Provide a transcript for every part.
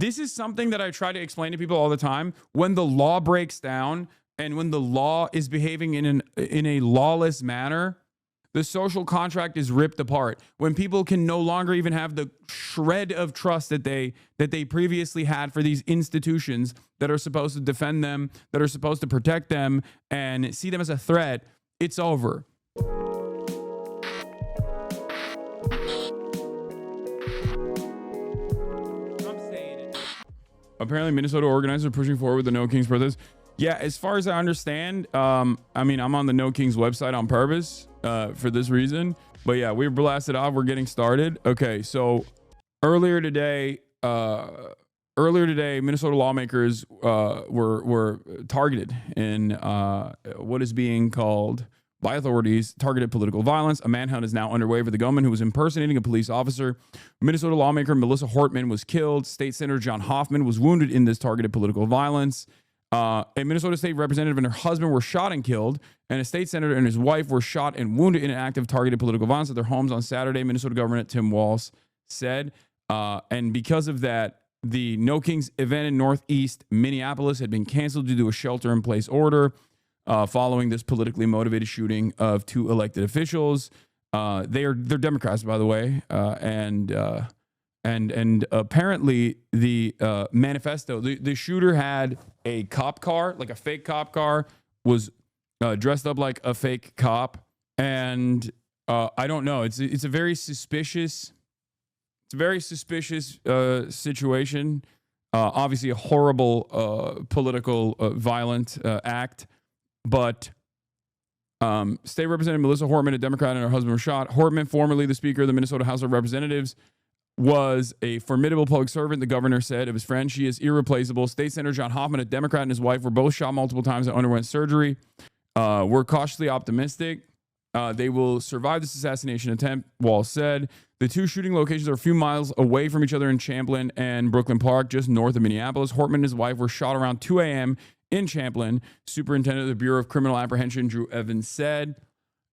This is something that I try to explain to people all the time. When the law breaks down and when the law is behaving in a lawless manner, the social contract is ripped apart. When people can no longer even have the shred of trust that they previously had for these institutions that are supposed to defend them, that are supposed to protect them, and see them as a threat, it's over. Apparently, Minnesota organizers are pushing forward with the No Kings protest. Yeah, as far as I understand, I mean, I'm on the No Kings website on purpose for this reason. But yeah, we're blasted off. We're getting started. Okay, so earlier today, Minnesota lawmakers were targeted in what is being called by authorities targeted political violence. A manhunt is now underway for the gunman who was impersonating a police officer. Minnesota lawmaker Melissa Hortman was killed. State Senator John Hoffman was wounded in this targeted political violence. A Minnesota state representative and her husband were shot and killed, and a state senator and his wife were shot and wounded in an act of targeted political violence at their homes on Saturday, Minnesota Governor Tim Walz said. And because of that, the No Kings event in Northeast Minneapolis had been canceled due to a shelter-in-place order following this politically motivated shooting of two elected officials. They're Democrats, by the way, and apparently the manifesto, the shooter had a cop car, like a fake cop car, was dressed up like a fake cop, and I don't know. It's a very suspicious. It's a very suspicious situation. Obviously, a horrible political violent act. But State Representative Melissa Hortman, a Democrat, and her husband were shot. Hortman, formerly the Speaker of the Minnesota House of Representatives, was a formidable public servant, the governor said of his friend. She is irreplaceable. State Senator John Hoffman, a Democrat, and his wife were both shot multiple times and underwent surgery. We're cautiously optimistic they will survive this assassination attempt, Walz said. The two shooting locations are a few miles away from each other in Champlin and Brooklyn Park, just north of Minneapolis. Hortman and his wife were shot around 2 a.m. in Champlin. Superintendent of the Bureau of Criminal Apprehension, Drew Evans, said.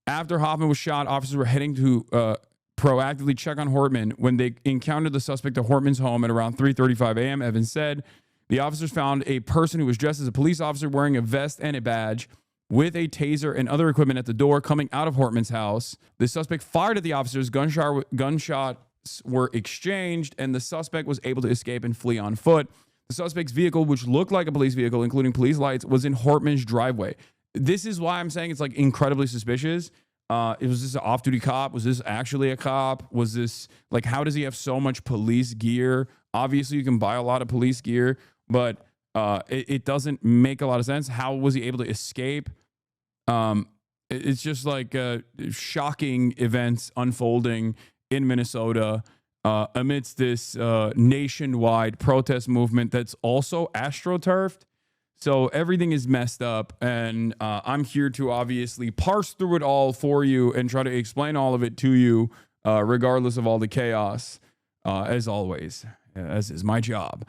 After Hoffman was shot, officers were heading to proactively check on Hortman when they encountered the suspect at Hortman's home at around 3:35 a.m., Evans said. The officers found a person who was dressed as a police officer wearing a vest and a badge with a taser and other equipment at the door coming out of Hortman's house. The suspect fired at the officers. Gunshots were exchanged, and the suspect was able to escape and flee on foot. The suspect's vehicle, which looked like a police vehicle, including police lights, was in Hortman's driveway. This is why I'm saying it's like incredibly suspicious. Was this an off-duty cop? Was this actually a cop? Was this like, how does he have so much police gear? Obviously, you can buy a lot of police gear, but it doesn't make a lot of sense. How was he able to escape? It's just like shocking events unfolding in Minnesota amidst this nationwide protest movement that's also astroturfed. So everything is messed up, and I'm here to obviously parse through it all for you and try to explain all of it to you, regardless of all the chaos, as always, as is my job.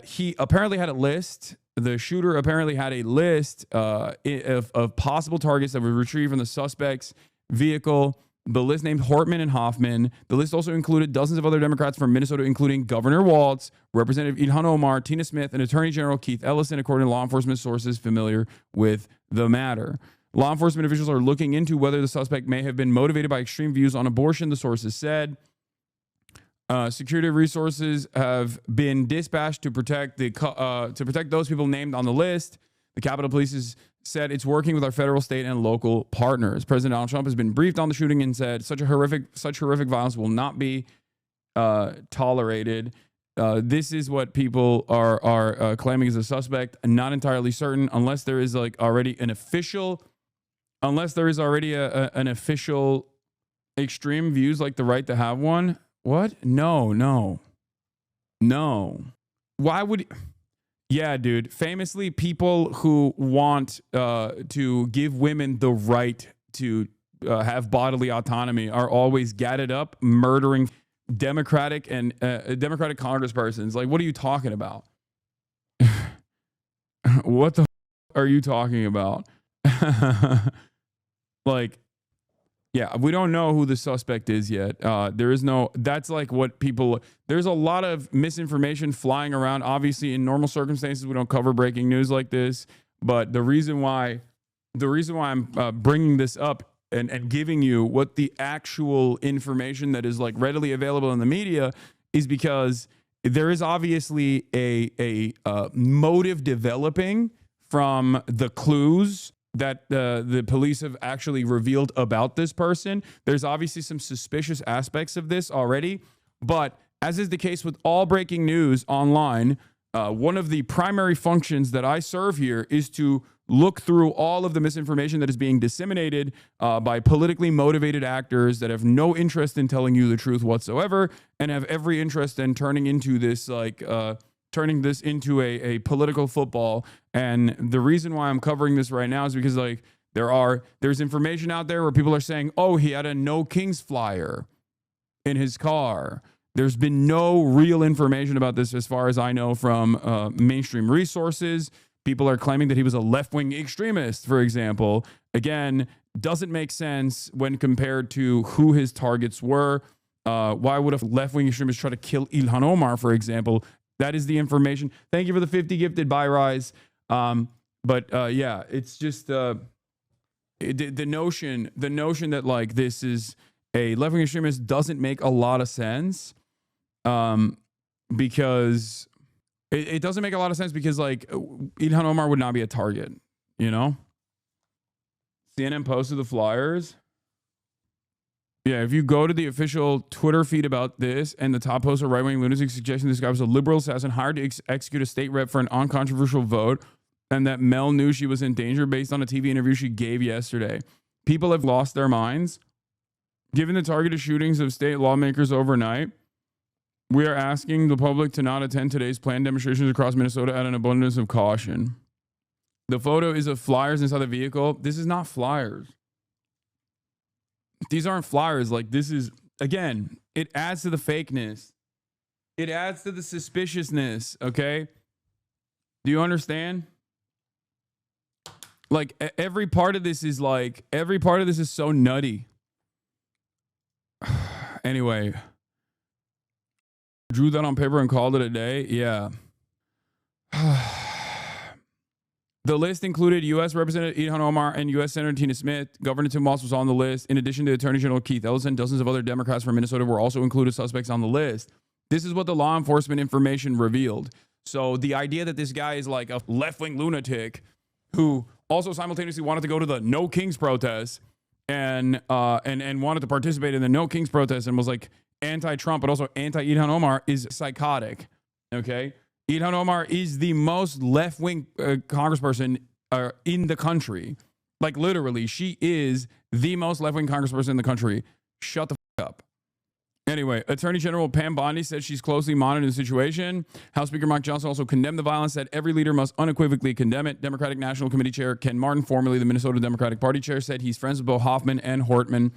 He apparently had a list. The shooter apparently had a list of possible targets that were retrieved from the suspect's vehicle. The list named Hortman and Hoffman. The list also included dozens of other Democrats from Minnesota, including Governor Walz, Representative Ilhan Omar, Tina Smith, and Attorney General Keith Ellison, according to law enforcement sources familiar with the matter. Law enforcement officials are looking into whether the suspect may have been motivated by extreme views on abortion, the sources said. Security resources have been dispatched to protect those people named on the list. The Capitol Police has said it's working with our federal, state, and local partners. President Donald Trump has been briefed on the shooting and said such horrific violence will not be tolerated. This is what people are claiming as a suspect. Not entirely certain, unless there is like already an official, an official extreme views like the right to have one. What? No. Why would? Yeah, dude. Famously, people who want to give women the right to have bodily autonomy are always gadded up, murdering Democratic congresspersons. Like, what are you talking about? What the are you talking about? Like, Yeah, we don't know who the suspect is yet. There is no, that's like what people, there's a lot of misinformation flying around. Obviously, in normal circumstances, we don't cover breaking news like this. But the reason why I'm bringing this up and giving you what the actual information that is like readily available in the media is because there is obviously a motive developing from the clues that the police have actually revealed about this person. There's obviously some suspicious aspects of this already, but as is the case with all breaking news online, one of the primary functions that I serve here is to look through all of the misinformation that is being disseminated by politically motivated actors that have no interest in telling you the truth whatsoever and have every interest in turning into this turning this into a political football. And the reason why I'm covering this right now is because like there's information out there where people are saying, oh, he had a No Kings flyer in his car. There's been no real information about this as far as I know from mainstream resources. People are claiming that he was a left-wing extremist, for example. Again, doesn't make sense when compared to who his targets were. Why would a left-wing extremist try to kill Ilhan Omar, for example? That is the information. Thank you for the 50 gifted by Rise. Yeah, it's just the notion that like this is a left-wing extremist doesn't make a lot of sense. Because it doesn't make a lot of sense because like Ilhan Omar would not be a target, you know? CNN posted the flyers. Yeah, if you go to the official Twitter feed about this and the top post of right-wing lunatics suggesting this guy was a liberal assassin hired to execute a state rep for an uncontroversial vote and that Mel knew she was in danger based on a TV interview she gave yesterday. People have lost their minds. Given the targeted shootings of state lawmakers overnight, we are asking the public to not attend today's planned demonstrations across Minnesota at an abundance of caution. The photo is of flyers inside the vehicle. This is not flyers. These aren't flyers. Like this is, again, it adds to the fakeness. It adds to the suspiciousness, okay? Do you understand? Like every part of this is so nutty. Anyway, drew that on paper and called it a day. Yeah. The list included U.S. Representative Ilhan Omar and U.S. Senator Tina Smith. Governor Tim Walz was on the list. In addition to Attorney General Keith Ellison, dozens of other Democrats from Minnesota were also included suspects on the list. This is what the law enforcement information revealed. So the idea that this guy is like a left-wing lunatic who also simultaneously wanted to go to the No Kings protest and wanted to participate in the No Kings protest and was like anti-Trump but also anti-Ilhan Omar is psychotic. Okay? Ilhan Omar is the most left-wing congressperson in the country. Like literally, she is the most left-wing congressperson in the country. Shut the fuck up. Anyway, Attorney General Pam Bondi said she's closely monitoring the situation. House Speaker Mike Johnson also condemned the violence, said every leader must unequivocally condemn it. Democratic National Committee Chair Ken Martin, formerly the Minnesota Democratic Party Chair, said he's friends with both Hoffman and Hortman.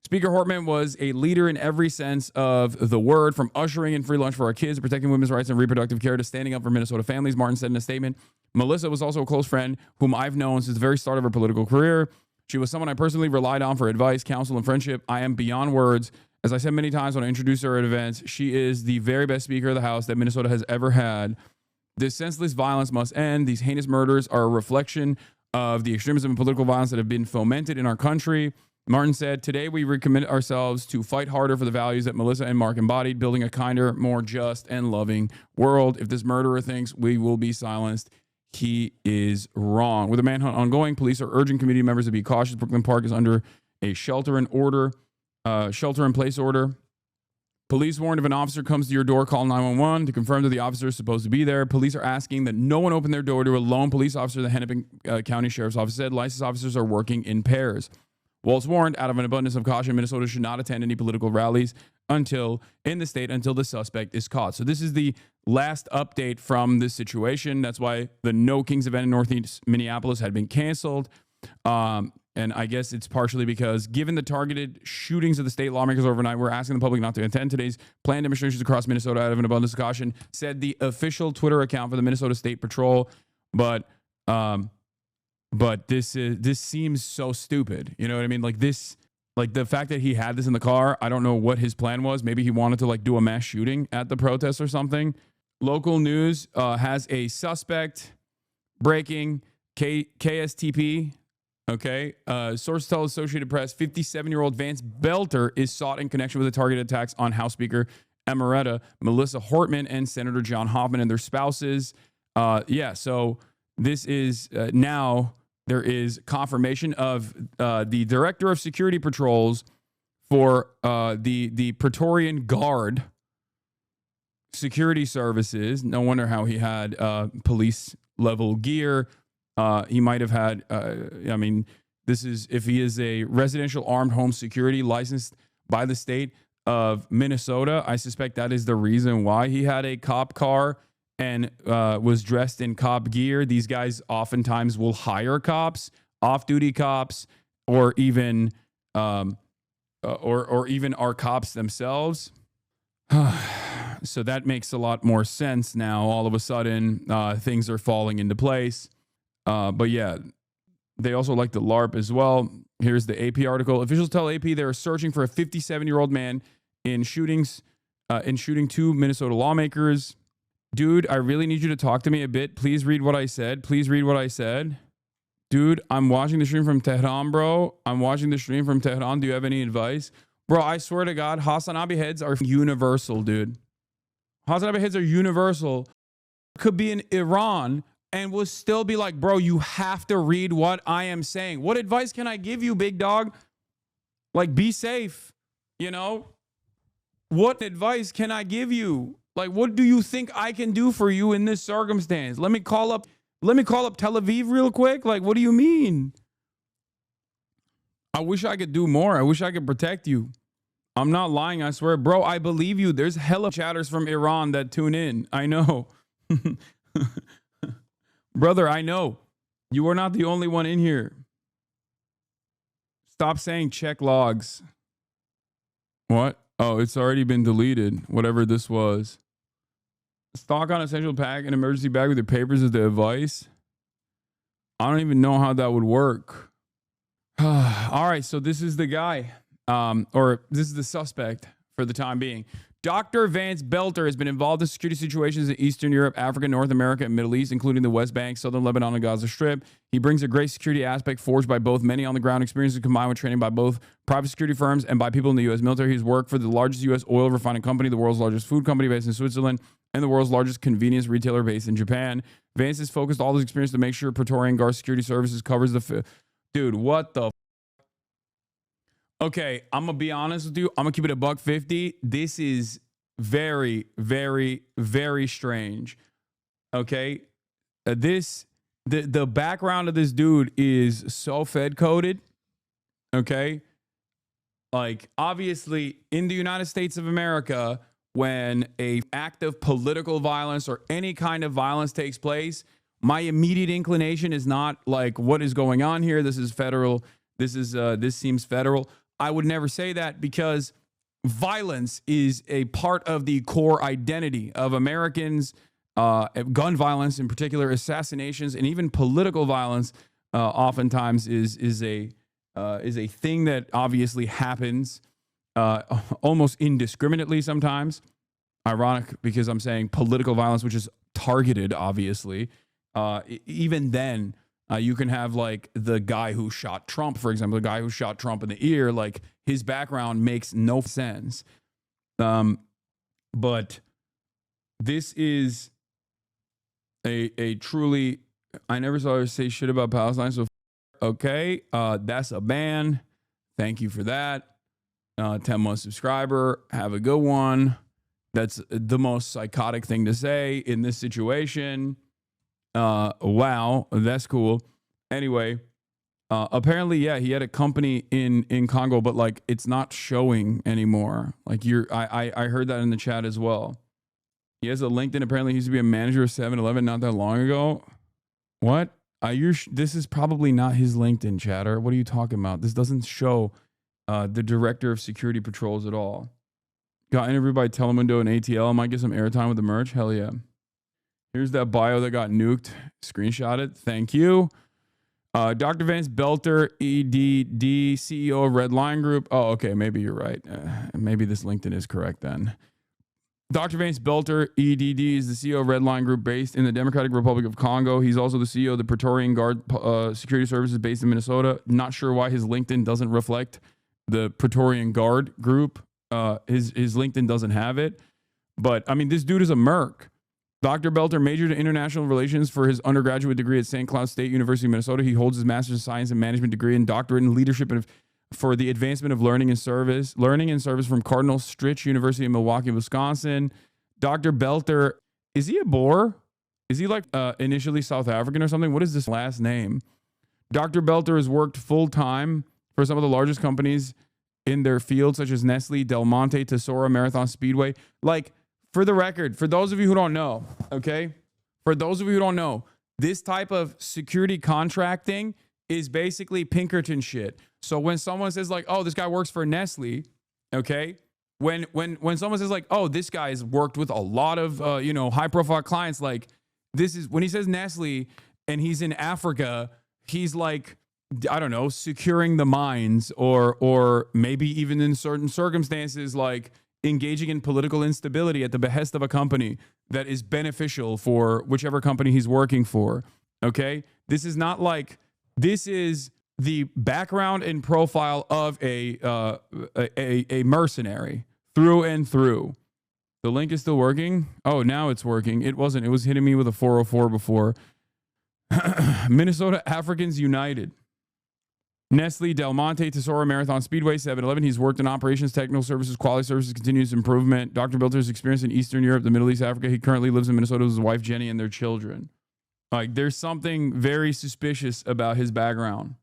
Speaker Hortman was a leader in every sense of the word, from ushering in free lunch for our kids, protecting women's rights and reproductive care, to standing up for Minnesota families, Martin said in a statement. Melissa was also a close friend whom I've known since the very start of her political career. She was someone I personally relied on for advice, counsel, and friendship. I am beyond words. As I said many times when I introduced her at events, she is the very best Speaker of the House that Minnesota has ever had. This senseless violence must end. These heinous murders are a reflection of the extremism and political violence that have been fomented in our country. Martin said, today we recommit ourselves to fight harder for the values that Melissa and Mark embodied, building a kinder, more just, and loving world. If this murderer thinks we will be silenced, he is wrong. With the manhunt ongoing, police are urging community members to be cautious. Brooklyn Park is under a shelter-in-place order. Police warned if an officer comes to your door, call 911 to confirm that the officer is supposed to be there. Police are asking that no one open their door to a lone police officer, the Hennepin County Sheriff's Office said. Licensed officers are working in pairs. Walz warned, out of an abundance of caution, Minnesota should not attend any political rallies until the suspect is caught. So this is the last update from this situation. That's why the No Kings event in Northeast Minneapolis had been canceled. And I guess it's partially because, given the targeted shootings of the state lawmakers overnight, we're asking the public not to attend today's planned demonstrations across Minnesota out of an abundance of caution, said the official Twitter account for the Minnesota State Patrol. But this seems so stupid. You know what I mean? Like this Like the fact that he had this in the car, I don't know what his plan was. Maybe he wanted to like do a mass shooting at the protest or something. Local news has a suspect breaking KSTP. Okay. Sources tell Associated Press 57-year-old Vance Belter is sought in connection with the targeted attacks on House Speaker Emerita Melissa Hortman and Senator John Hoffman and their spouses. So this is now there is confirmation of the director of security patrols for the Praetorian Guard security services. No wonder how he had police level gear. He might have had, this is if he is a residential armed home security licensed by the state of Minnesota. I suspect that is the reason why he had a cop car and was dressed in cop gear. These guys oftentimes will hire cops, off-duty cops, or even or even are cops themselves. So that makes a lot more sense now. All of a sudden, things are falling into place. But yeah, they also like the LARP as well. Here's the AP article. Officials tell AP they're searching for a 57-year-old man in shooting two Minnesota lawmakers. Dude, I really need you to talk to me a bit. Please read what I said. Please read what I said. Dude, I'm watching the stream from Tehran, bro. I'm watching the stream from Tehran. Do you have any advice? Bro, I swear to God, Hasanabi heads are universal, dude. Hasanabi heads are universal. Could be in Iran and will still be like, bro, you have to read what I am saying. What advice can I give you, big dog? Like, be safe, you know? What advice can I give you? Like, what do you think I can do for you in this circumstance? Let me call up Tel Aviv real quick. Like, what do you mean? I wish I could do more. I wish I could protect you. I'm not lying, I swear. Bro, I believe you. There's hella chatters from Iran that tune in. I know. Brother, I know. You are not the only one in here. Stop saying check logs. What? Oh, it's already been deleted. Whatever this was. Stock on essential pack and emergency bag with your papers is the advice. I don't even know how that would work. All right, so this is the guy. Or this is the suspect for the time being. Dr. Vance Belter has been involved in security situations in Eastern Europe, Africa, North America, and Middle East, including the West Bank, Southern Lebanon, and Gaza Strip. He brings a great security aspect forged by both many on-the-ground experiences combined with training by both private security firms and by people in the U.S. military. He's worked for the largest U.S. oil refining company, the world's largest food company based in Switzerland, and the world's largest convenience retailer based in Japan. Vance has focused all his experience to make sure Praetorian Guard Security Services covers the... Dude, what the... Okay, I'm going to be honest with you. I'm going to keep it $150. This is very, very, very strange. Okay? The background of this dude is so Fed coded. Okay? Like, obviously, in the United States of America, when a act of political violence or any kind of violence takes place, my immediate inclination is not like, what is going on here? This is federal. This seems federal. I would never say that because violence is a part of the core identity of Americans. Gun violence, in particular, assassinations, and even political violence, oftentimes is a thing that obviously happens almost indiscriminately sometimes. Ironic because I'm saying political violence, which is targeted, obviously. Even then, you can have like the guy who shot Trump, for example, the guy who shot Trump in the ear, like his background makes no sense. But this is a truly, I never saw her say shit about Palestine. So, okay, that's a ban. Thank you for that. 10-month subscriber. Have a good one. That's the most psychotic thing to say in this situation. Wow, that's cool. Anyway, apparently, yeah, he had a company in Congo, but like it's not showing anymore. Like I heard that in the chat as well. He has a LinkedIn. Apparently, he used to be a manager of 7-Eleven not that long ago. What? This is probably not his LinkedIn, chatter. What are you talking about? This doesn't show the director of security patrols at all. Got interviewed by Telemundo and ATL. Might get some airtime with the merch. Hell yeah. Here's that bio that got nuked. Screenshot it. Thank you. Dr. Vance Belter, EDD, CEO of Red Line Group. Oh, okay. Maybe you're right. Maybe this LinkedIn is correct then. Dr. Vance Belter, EDD, is the CEO of Red Line Group based in the Democratic Republic of Congo. He's also the CEO of the Praetorian Guard Security Services based in Minnesota. Not sure why his LinkedIn doesn't reflect the Praetorian Guard Group. His LinkedIn doesn't have it. But, I mean, this dude is a merc. Dr. Belter majored in international relations for his undergraduate degree at St. Cloud State University, Minnesota. He holds his master's of science and management degree and doctorate in leadership for the advancement of learning and service from Cardinal Stritch University in Milwaukee, Wisconsin. Dr. Belter, is he a Boer? Is he like initially South African or something? What is this last name? Dr. Belter has worked full-time for some of the largest companies in their field, such as Nestle, Del Monte, Tesoro, Marathon Speedway. Like, for the record, for those of you who don't know, okay? For those of you who don't know, this type of security contracting is basically Pinkerton shit. So when someone says like, oh, this guy works for Nestle, okay? When someone says like, oh, this guy's worked with a lot of, high profile clients, like this is, when he says Nestle and he's in Africa, he's like, I don't know, securing the mines or maybe even in certain circumstances, like engaging in political instability at the behest of a company that is beneficial for whichever company he's working for. Okay. This is not like, this is the background and profile of a mercenary through and through. The link is still working. Oh, now it's working. It wasn't. It was hitting me with a 404 before. Minnesota Africans United. Nestle, Del Monte, Tesoro, Marathon Speedway, 7-Eleven. He's worked in operations, technical services, quality services, continuous improvement. Dr. Belter's experience in Eastern Europe, the Middle East, Africa. He currently lives in Minnesota with his wife, Jenny, and their children. Like, there's something very suspicious about his background.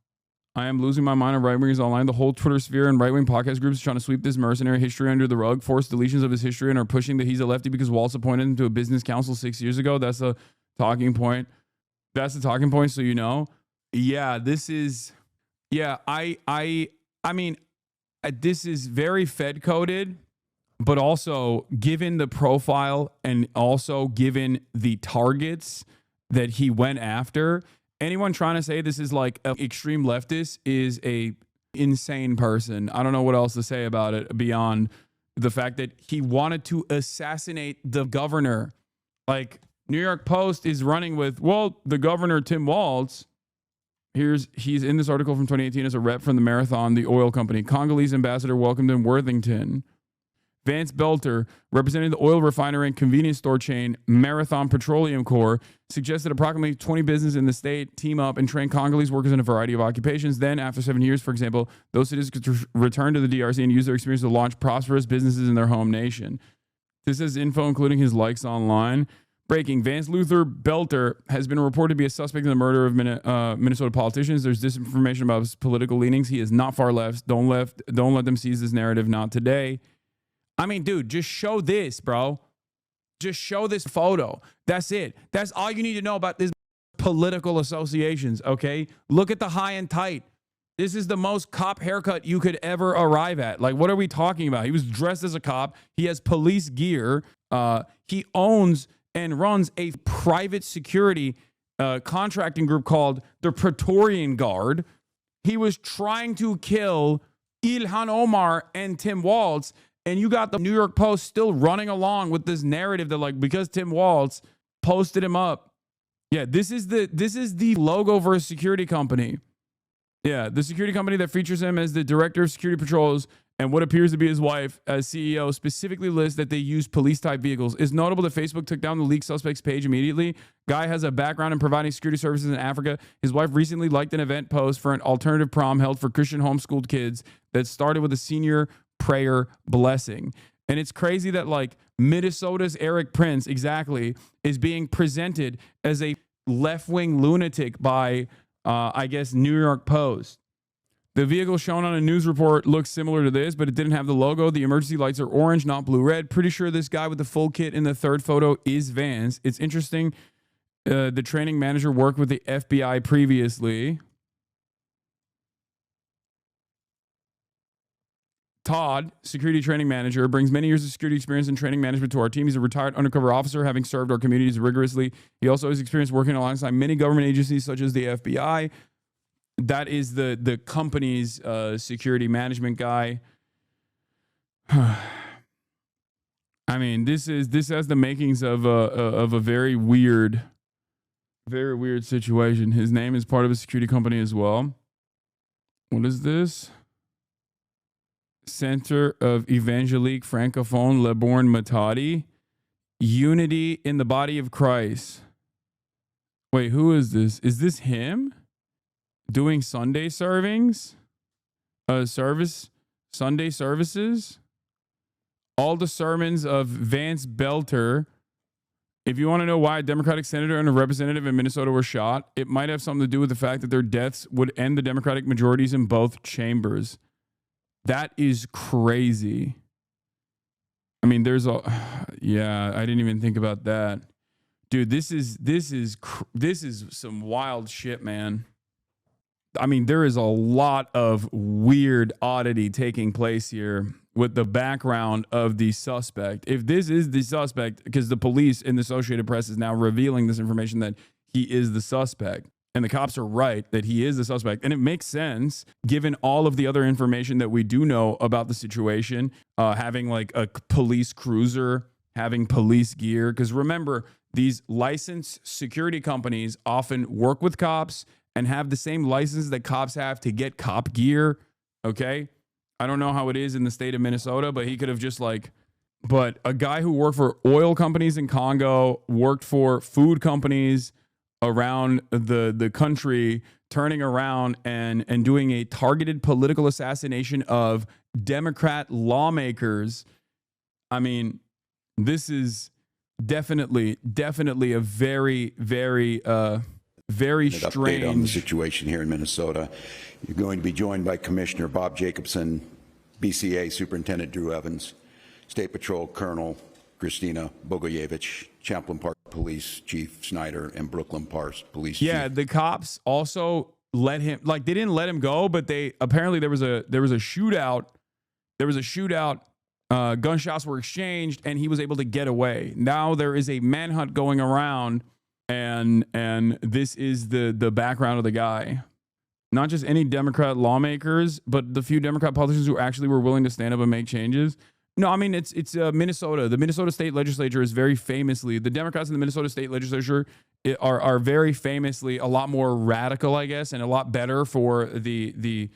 I am losing my mind on right-wingers online. The whole Twitter sphere and right-wing podcast groups are trying to sweep this mercenary history under the rug, force deletions of his history, and are pushing that he's a lefty because Walz appointed him to a business council 6 years ago. That's a talking point. That's the talking point, so you know. Yeah, this is... Yeah, I mean, this is very Fed coded, but also given the profile and also given the targets that he went after, anyone trying to say this is like an extreme leftist is a insane person. I don't know what else to say about it beyond the fact that he wanted to assassinate the governor. Like, New York Post is running with, well, the governor, Tim Walz. He's in this article from 2018 as a rep from the Marathon, the oil company. Congolese ambassador welcomed in Worthington. Vance Belter, representing the oil refinery and convenience store chain Marathon Petroleum Corp., suggested approximately 20 businesses in the state team up and train Congolese workers in a variety of occupations. Then, after 7 years, for example, those citizens could return to the DRC and use their experience to launch prosperous businesses in their home nation. This is info including his likes online. Breaking, Vance Luther Belter has been reported to be a suspect in the murder of Minnesota politicians. There's disinformation about his political leanings. He is not far left. Don't let them seize this narrative. Not today. I mean, dude, just show this, bro. Just show this photo. That's it. That's all you need to know about this political associations, okay? Look at the high and tight. This is the most cop haircut you could ever arrive at. Like, what are we talking about? He was dressed as a cop. He has police gear. He owns and runs a private security contracting group called the Praetorian Guard. He was trying to kill Ilhan Omar and Tim Walz, and you got the New York Post still running along with this narrative that, like, because Tim Walz posted him up. Yeah, this is the logo for a security company. Yeah, the security company that features him as the director of security patrols and what appears to be his wife as CEO specifically lists that they use police-type vehicles. It's notable that Facebook took down the leaked suspect's page immediately. Guy has a background in providing security services in Africa. His wife recently liked an event post for an alternative prom held for Christian homeschooled kids that started with a senior prayer blessing. And it's crazy that, like, Minnesota's Eric Prince, exactly, is being presented as a left-wing lunatic by, I guess, New York Post. The vehicle shown on a news report looks similar to this, but it didn't have the logo. The emergency lights are orange, not blue-red. Pretty sure this guy with the full kit in the third photo is Vance. It's interesting. The training manager worked with the FBI previously. Todd, security training manager, brings many years of security experience and training management to our team. He's a retired undercover officer, having served our communities rigorously. He also has experience working alongside many government agencies such as the FBI. that is the company's security management guy. I mean, this has the makings of a very weird situation. His name is part of a security company as well. What is this? Center of Evangelique Francophone Le Born Matadi. Unity in the body of Christ. Wait, who is this? Is this him? Doing Sunday servings? Sunday services? All the sermons of Vance Belter. If you want to know why a Democratic senator and a representative in Minnesota were shot, it might have something to do with the fact that their deaths would end the Democratic majorities in both chambers. That is crazy. I mean, yeah, I didn't even think about that. Dude, this is some wild shit, man. I mean, there is a lot of weird oddity taking place here with the background of the suspect. If this is the suspect, because the police and the Associated Press is now revealing this information that he is the suspect, and the cops are right that he is the suspect, and it makes sense given all of the other information that we do know about the situation, having like a police cruiser, having police gear, because remember, these licensed security companies often work with cops and have the same license that cops have to get cop gear, okay? I don't know how it is in the state of Minnesota, but he could have just but a guy who worked for oil companies in Congo, worked for food companies around the country, turning around and doing a targeted political assassination of Democrat lawmakers. I mean, this is definitely a very, very, very strange update on the situation here in Minnesota. You're going to be joined by Commissioner Bob Jacobson, BCA Superintendent Drew Evans, State Patrol Colonel Christina Bogoyevich, Champlain Park Police Chief Snyder, and Brooklyn Park Police Chief. Yeah, the cops also let him, they didn't let him go, but they apparently there was a shootout. Gunshots were exchanged, and he was able to get away. Now there is a manhunt going around, and this is the background of the guy. Not just any Democrat lawmakers, but the few Democrat politicians who actually were willing to stand up and make changes. No, I mean, it's Minnesota. The Minnesota State Legislature is very famously, the Democrats in the Minnesota State Legislature are very famously a lot more radical, I guess, and a lot better for the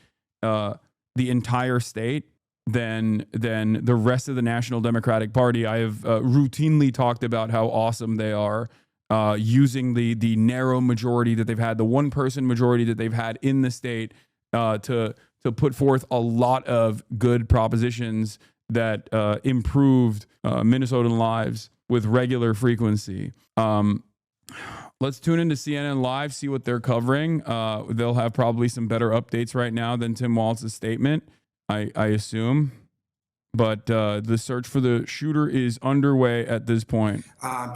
entire state than the rest of the National Democratic Party. I have routinely talked about how awesome they are, using the narrow majority that they've had, the one-person majority that they've had in the state, to put forth a lot of good propositions that improved Minnesotan lives with regular frequency. Let's tune into CNN Live, see what they're covering. They'll have probably some better updates right now than Tim Walz's statement, I assume. But the search for the shooter is underway at this point.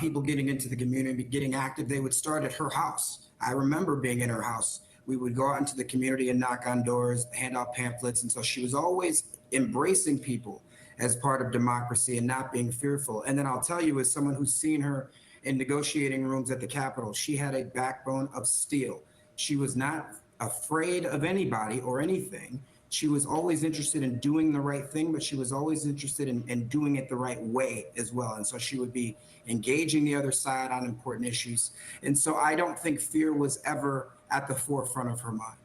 People getting into the community, getting active, they would start at her house. I remember being in her house. We would go out into the community and knock on doors, hand out pamphlets. And so she was always embracing people as part of democracy and not being fearful. And then I'll tell you, as someone who's seen her in negotiating rooms at the Capitol, she had a backbone of steel. She was not afraid of anybody or anything. She was always interested in doing the right thing, but she was always interested in doing it the right way as well. And so she would be engaging the other side on important issues. And so I don't think fear was ever at the forefront of her mind.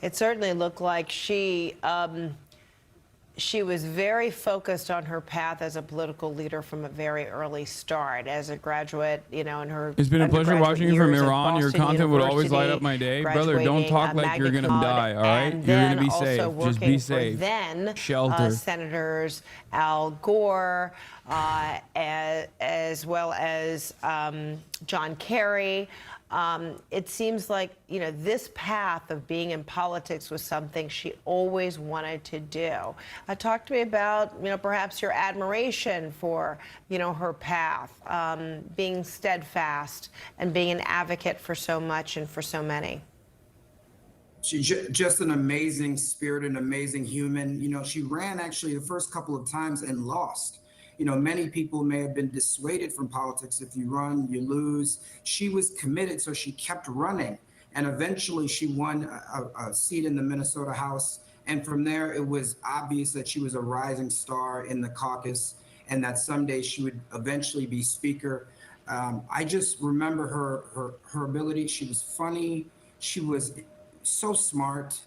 It certainly looked like she was very focused on her path as a political leader from a very early start. As a graduate, in her It's been a pleasure watching you from Iran. Your content would always light up my day. Brother, don't talk like you're going to die, all right? You're going to be safe. Just be safe. Then shelter. Senators Al Gore, as well as John Kerry. It seems like, this path of being in politics was something she always wanted to do. Talk to me about, perhaps your admiration for, her path, being steadfast and being an advocate for so much and for so many. She's just an amazing spirit, an amazing human. She ran actually the first couple of times and lost. Many people may have been dissuaded from politics. If you run, you lose. She was committed, so she kept running. And eventually she won a seat in the Minnesota House. And from there, it was obvious that she was a rising star in the caucus and that someday she would eventually be speaker. I just remember her ability. She was funny. She was so smart,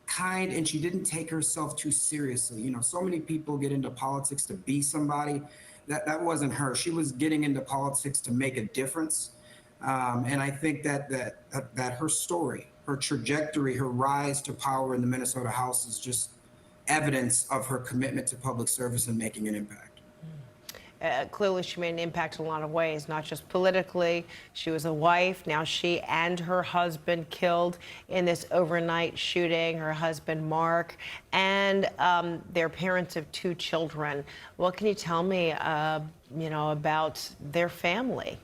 kind, and she didn't take herself too seriously. You know, so many people get into politics to be somebody. That wasn't her. She was getting into politics to make a difference. And I think that her story, her trajectory, her rise to power in the Minnesota House is just evidence of her commitment to public service and making an impact. Clearly, she made an impact in a lot of ways, not just politically. She was a wife. Now she and her husband killed in this overnight shooting, her husband, Mark, and they're parents of 2 children. What can you tell me, about their family?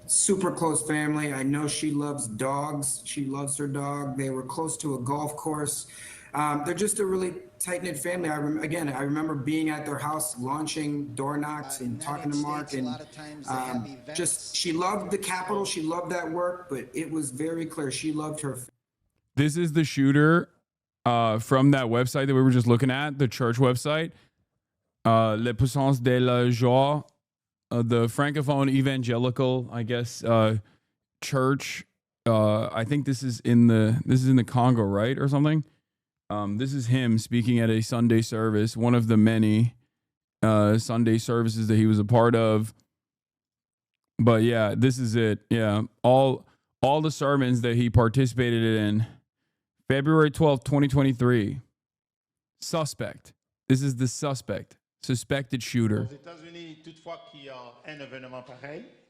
Super close family. I know she loves dogs. She loves her dog. They were close to a golf course. They're just a really tight-knit family. I remember being at their house, launching door knocks and talking to Mark. And she loved the Capitol. She loved that work, but it was very clear she loved her. This is the shooter from that website that we were just looking at, the church website, Les Puissances de la Joie, the Francophone Evangelical, I guess, church. I think this is in the Congo, right, or something. This is him speaking at a Sunday service, one of the many Sunday services that he was a part of. But yeah, this is it. Yeah, all the sermons that he participated in. February 12th, 2023. Suspect. This is the suspect. Suspected shooter.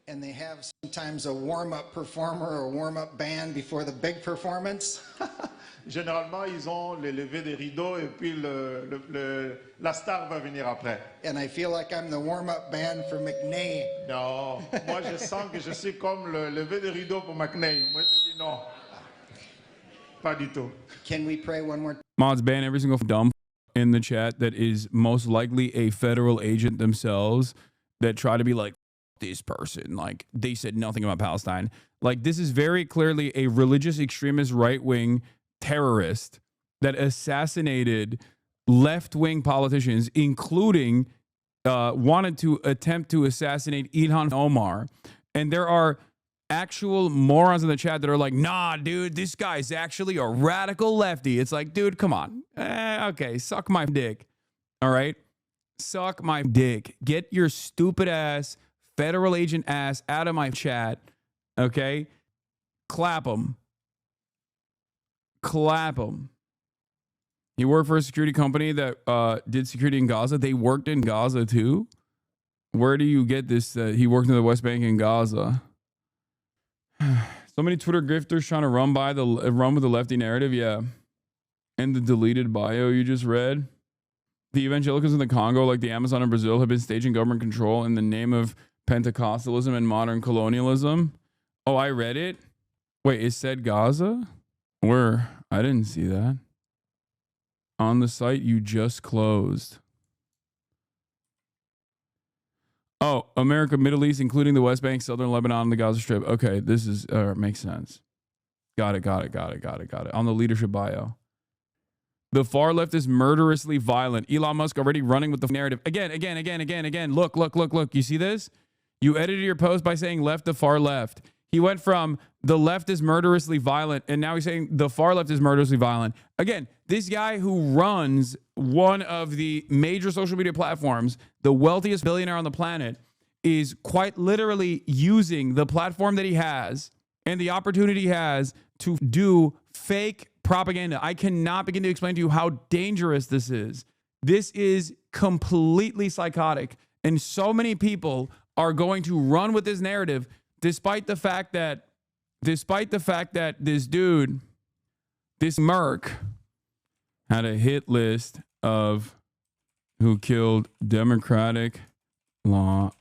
And they have sometimes a warm-up performer or warm-up band before the big performance. Généralement, ils ont le lever des rideaux et puis la star va venir après. And I feel like I'm the warm-up band for McNay. Non, moi je sens que je suis comme le lever des rideaux pour McNay. Moi je dis non. Pas du tout. Can we pray one more time? Mods, ban every single dumb in the chat that is most likely a federal agent themselves that try to be like, this person, like they said nothing about Palestine. Like this is very clearly a religious extremist right-wing terrorist that assassinated left-wing politicians, including wanted to attempt to assassinate Ilhan Omar. And there are actual morons in the chat that are like, nah, dude, this guy's actually a radical lefty. It's like, dude, come on. Okay, suck my dick. All right? Suck my dick. Get your stupid ass, federal agent ass out of my chat. Okay? Clap him. Clap him. He worked for a security company that did security in Gaza. They worked in Gaza too. Where do you get this? He worked in the West Bank in Gaza. So many Twitter grifters trying to run with the lefty narrative. Yeah. And the deleted bio you just read. The evangelicals in the Congo, like the Amazon in Brazil, have been staging government control in the name of Pentecostalism and modern colonialism. Oh, I read it. Wait, it said Gaza? Where? I didn't see that. On the site you just closed. Oh, America, Middle East, including the West Bank, Southern Lebanon, and the Gaza Strip. Okay, this is makes sense. Got it. On the leadership bio. The far left is murderously violent. Elon Musk already running with the narrative. Again. Look. You see this? You edited your post by saying left to far left. He went from the left is murderously violent, and now he's saying the far left is murderously violent. Again, this guy who runs one of the major social media platforms, the wealthiest billionaire on the planet, is quite literally using the platform that he has and the opportunity he has to do fake propaganda. I cannot begin to explain to you how dangerous this is. This is completely psychotic. And so many people are going to run with this narrative despite the fact that this dude, this Merc, had a hit list of who killed Democratic lawmakers.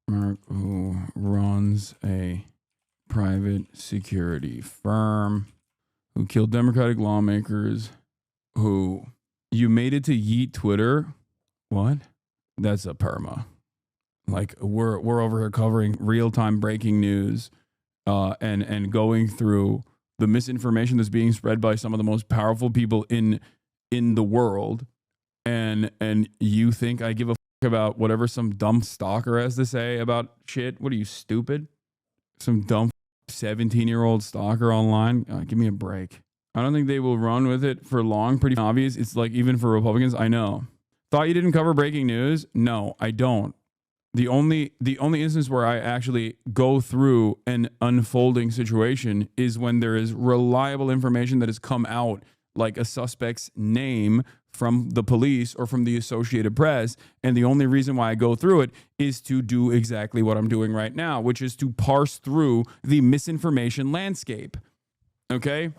Merc, who runs a private security firm, who killed Democratic lawmakers, who you made it to Yeet Twitter. What? That's a perma. Like we're over here covering real-time breaking news and going through the misinformation that's being spread by some of the most powerful people in the world, and you think I give a fuck about whatever some dumb stalker has to say about shit? What are you, stupid? Some dumb 17-year-old stalker online? Give me a break. I don't think they will run with it for long. Pretty obvious. It's like, even for Republicans, I know. Thought you didn't cover breaking news? No, I don't. The only instance where I actually go through an unfolding situation is when there is reliable information that has come out, like a suspect's name from the police or from the Associated Press. And the only reason why I go through it is to do exactly what I'm doing right now, which is to parse through the misinformation landscape. Okay?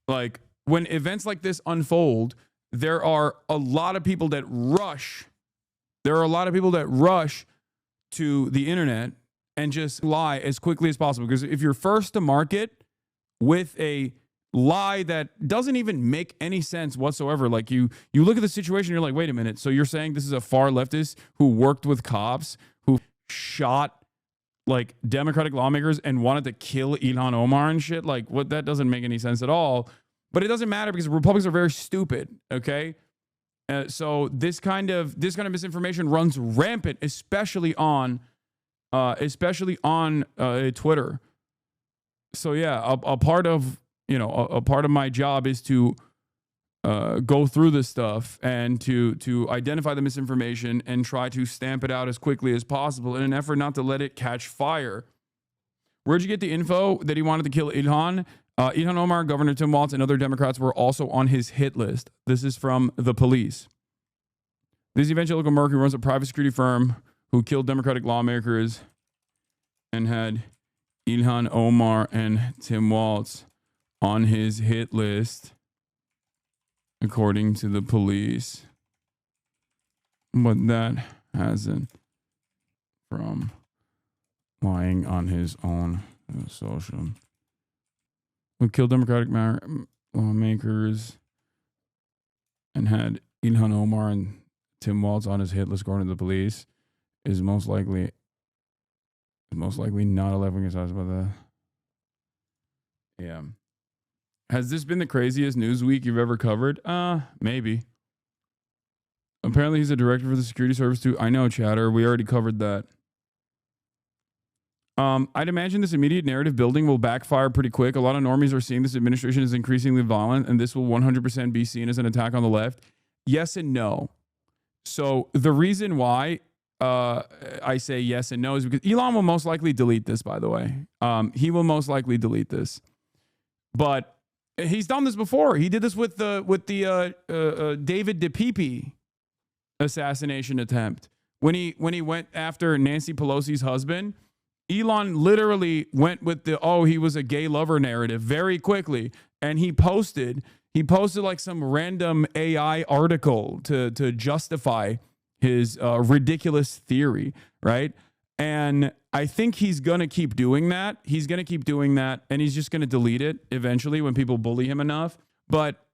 Like, when events like this unfold, there are a lot of people that rush. To the internet and just lie as quickly as possible. Because if you're first to market with a lie that doesn't even make any sense whatsoever, like you look at the situation, you're like, wait a minute. So you're saying this is a far leftist who worked with cops, who shot like Democratic lawmakers and wanted to kill Ilhan Omar and shit? Like, what? That doesn't make any sense at all. But it doesn't matter because Republicans are very stupid. Okay. So this kind of misinformation runs rampant, especially on Twitter. So yeah, a part of my job is to go through this stuff and to identify the misinformation and try to stamp it out as quickly as possible in an effort not to let it catch fire. Where'd you get the info that he wanted to kill Ilhan? Ilhan Omar, Governor Tim Walz, and other Democrats were also on his hit list. This is from the police. This evangelical Merc who runs a private security firm who killed Democratic lawmakers and had Ilhan Omar and Tim Walz on his hit list, according to the police. But that hasn't from lying on his own social. Who killed Democratic lawmakers and had Ilhan Omar and Tim Walz on his hit list, according to the police, is most likely not 11 years old about that. Yeah. Has this been the craziest news week you've ever covered? Maybe. Apparently he's a director for the security service too. I know, chatter. We already covered that. I'd imagine this immediate narrative building will backfire pretty quick. A lot of normies are seeing this administration as increasingly violent, and this will 100% be seen as an attack on the left. Yes and no. So the reason why I say yes and no is because Elon will most likely delete this, by the way. He will most likely delete this. But he's done this before. He did this with the David DePipe assassination attempt. When he went after Nancy Pelosi's husband, Elon literally went with he was a gay lover narrative very quickly. And he posted like some random AI article to justify his ridiculous theory, right? And I think he's going to keep doing that. And he's just going to delete it eventually when people bully him enough. But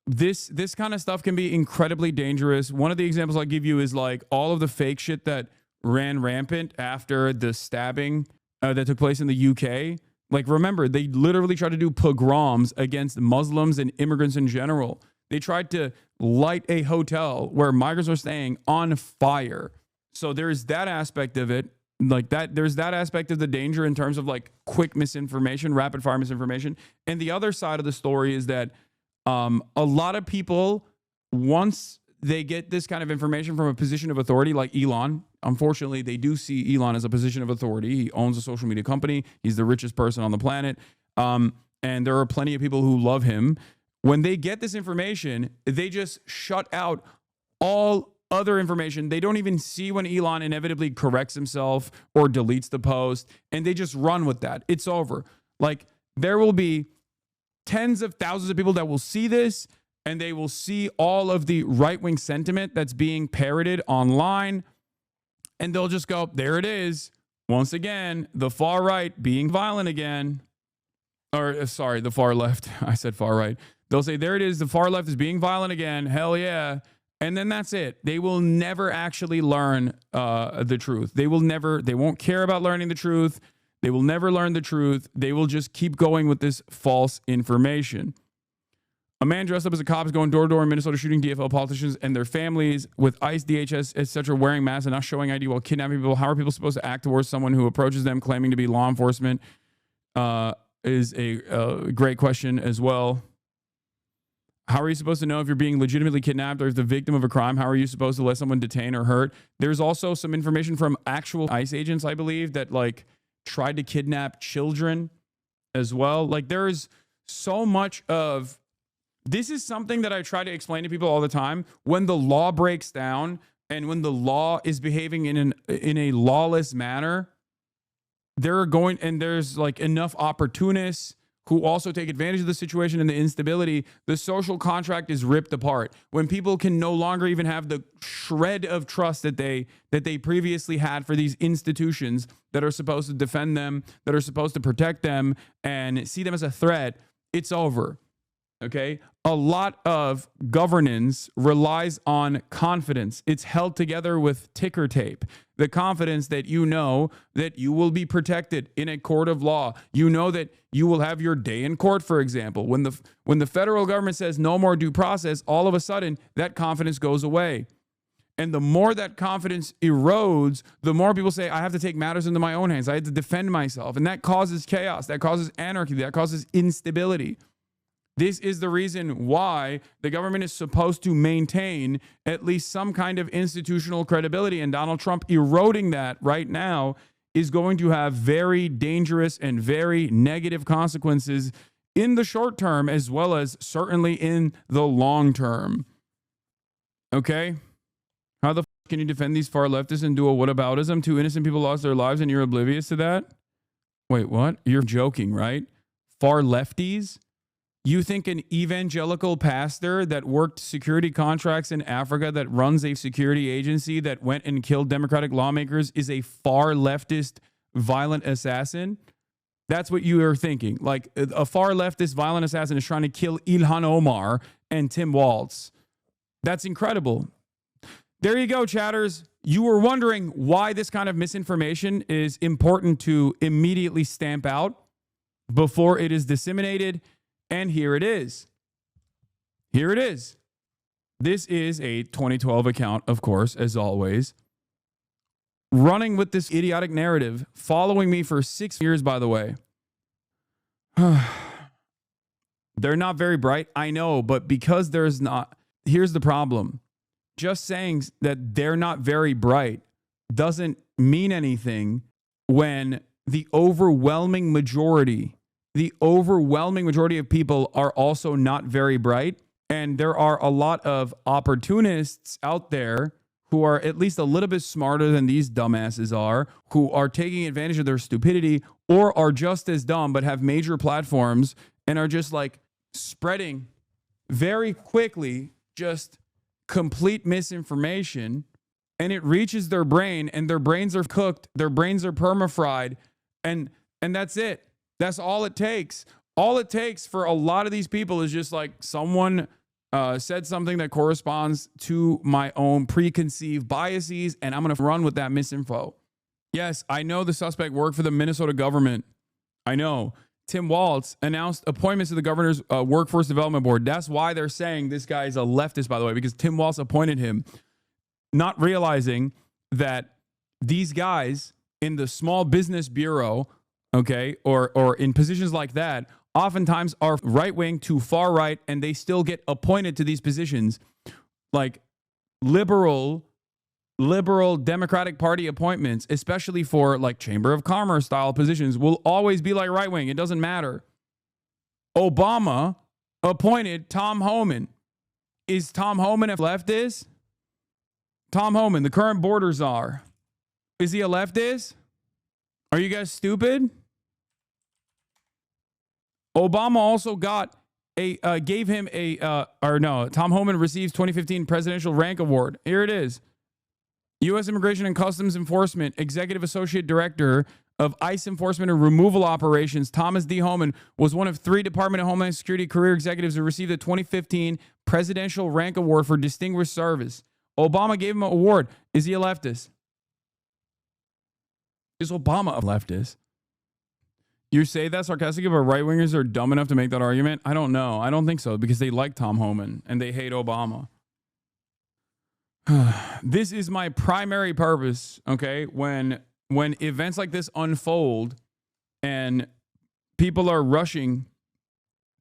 this kind of stuff can be incredibly dangerous. One of the examples I'll give you is like all of the fake shit that ran rampant after the stabbing that took place in the UK. Like, remember, they literally tried to do pogroms against Muslims and immigrants in general. They tried to light a hotel where migrants were staying on fire. So there's that aspect of it. Like that, there's that aspect of the danger in terms of like quick misinformation, rapid fire misinformation. And the other side of the story is that a lot of people, once they get this kind of information from a position of authority like Elon, unfortunately, they do see Elon as a position of authority. He owns a social media company. He's the richest person on the planet. And there are plenty of people who love him. When they get this information, they just shut out all other information. They don't even see when Elon inevitably corrects himself or deletes the post, and they just run with that. It's over. Like, there will be tens of thousands of people that will see this, and they will see all of the right-wing sentiment that's being parroted online, and they'll just go, there it is. Once again, the far right being violent again. Or, sorry, the far left. I said far right. They'll say, there it is. The far left is being violent again. Hell yeah. And then that's it. They will never actually learn the truth. They won't care about learning the truth. They will never learn the truth. They will just keep going with this false information. A man dressed up as a cop is going door to door in Minnesota shooting DFL politicians and their families with ICE, DHS, etc., wearing masks and not showing ID while kidnapping people. How are people supposed to act towards someone who approaches them claiming to be law enforcement? Is a great question as well. How are you supposed to know if you're being legitimately kidnapped or if the victim of a crime? How are you supposed to let someone detain or hurt? There's also some information from actual ICE agents, I believe, that like tried to kidnap children as well. Like there's so much of this is something that I try to explain to people all the time. When the law breaks down and when the law is behaving in a lawless manner, there's like enough opportunists who also take advantage of the situation and the instability. The social contract is ripped apart when people can no longer even have the shred of trust that they previously had for these institutions that are supposed to defend them, that are supposed to protect them and see them as a threat. It's over. Okay. A lot of governance relies on confidence. It's held together with ticker tape. The confidence that you know that you will be protected in a court of law. You know that you will have your day in court, for example. When the federal government says no more due process, all of a sudden that confidence goes away. And the more that confidence erodes, the more people say, I have to take matters into my own hands. I have to defend myself. And that causes chaos. That causes anarchy. That causes instability. This is the reason why the government is supposed to maintain at least some kind of institutional credibility. And Donald Trump eroding that right now is going to have very dangerous and very negative consequences in the short term, as well as certainly in the long term. Okay? How the can you defend these far leftists and do a whataboutism? 2 innocent people lost their lives and you're oblivious to that? Wait, what? You're joking, right? Far lefties? You think an evangelical pastor that worked security contracts in Africa, that runs a security agency that went and killed Democratic lawmakers, is a far leftist violent assassin? That's what you are thinking. Like a far leftist violent assassin is trying to kill Ilhan Omar and Tim Walz. That's incredible. There you go, chatters. You were wondering why this kind of misinformation is important to immediately stamp out before it is disseminated. And here it is. Here it is. This is a 2012 account, of course, as always. Running with this idiotic narrative, following me for 6 years, by the way. They're not very bright, I know, but because there's not, here's the problem. Just saying that they're not very bright doesn't mean anything when the overwhelming majority of people are also not very bright. And there are a lot of opportunists out there who are at least a little bit smarter than these dumbasses are, who are taking advantage of their stupidity or are just as dumb but have major platforms and are just like spreading very quickly just complete misinformation, and it reaches their brain and their brains are cooked, their brains are perma-fried, and that's it. That's all it takes. All it takes for a lot of these people is just like someone said something that corresponds to my own preconceived biases, and I'm going to run with that misinfo. Yes, I know the suspect worked for the Minnesota government. I know. Tim Walz announced appointments to the governor's workforce development board. That's why they're saying this guy is a leftist, by the way, because Tim Walz appointed him, not realizing that these guys in the small business bureau, okay, or in positions like that, oftentimes are right-wing to far right, and they still get appointed to these positions. Like liberal Democratic Party appointments, especially for like Chamber of Commerce style positions, will always be like right-wing. It doesn't matter. Obama appointed Tom Homan. Is Tom Homan a leftist? Tom Homan, the current border czar. Is he a leftist? Are you guys stupid? Obama also got gave him Tom Homan receives 2015 Presidential Rank Award. Here it is. U.S. Immigration and Customs Enforcement Executive Associate Director of ICE enforcement and removal operations. Thomas D. Homan was one of 3 Department of Homeland Security career executives who received the 2015 Presidential Rank Award for Distinguished Service. Obama gave him an award. Is he a leftist? Is Obama a leftist? You say that sarcastically, but right-wingers are dumb enough to make that argument? I don't know. I don't think so, because they like Tom Homan and they hate Obama. This is my primary purpose, okay? When events like this unfold and people are rushing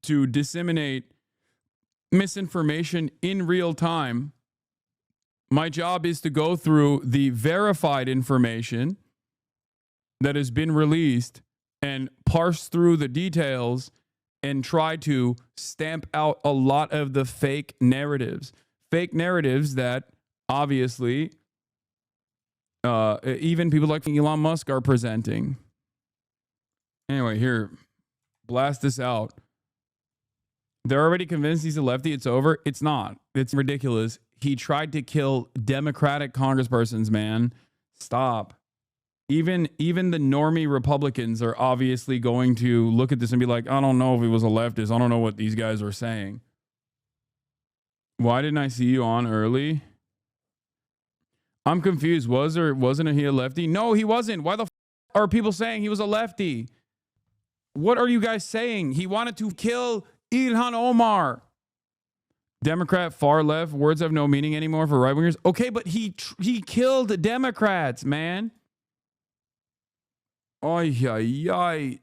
to disseminate misinformation in real time, my job is to go through the verified information that has been released and parse through the details and try to stamp out a lot of the fake narratives. Fake narratives that obviously even people like Elon Musk are presenting. Anyway, here, blast this out. They're already convinced he's a lefty. It's over. It's not. It's ridiculous. He tried to kill Democratic congresspersons, man. Stop. Even the normie Republicans are obviously going to look at this and be like, I don't know if he was a leftist. I don't know what these guys are saying. Why didn't I see you on early? I'm confused. Was or wasn't he a lefty? No, he wasn't. Why the f are people saying he was a lefty? What are you guys saying? He wanted to kill Ilhan Omar. Democrat, far left, words have no meaning anymore for right-wingers. Okay, but he killed Democrats, man. Ay, ay, ay.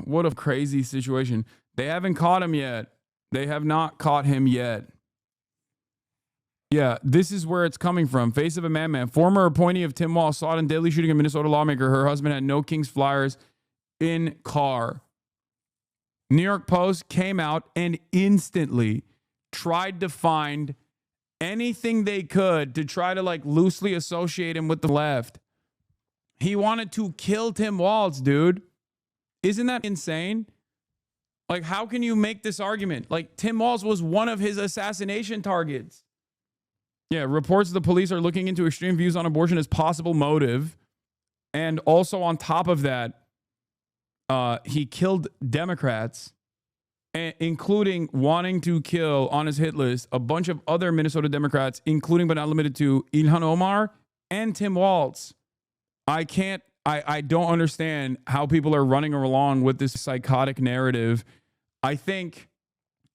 What a crazy situation. They haven't caught him yet. They have not caught him yet. Yeah, this is where it's coming from. Face of a madman. Former appointee of Tim Walz sought in deadly shooting a Minnesota lawmaker. Her husband had no King's flyers in car. New York Post came out and instantly tried to find anything they could to try to like loosely associate him with the left. He wanted to kill Tim Walz, dude. Isn't that insane? Like, how can you make this argument? Like, Tim Walz was one of his assassination targets. Yeah, reports the police are looking into extreme views on abortion as possible motive. And also on top of that, he killed Democrats, including wanting to kill on his hit list a bunch of other Minnesota Democrats, including but not limited to Ilhan Omar and Tim Walz. I don't understand how people are running along with this psychotic narrative. I think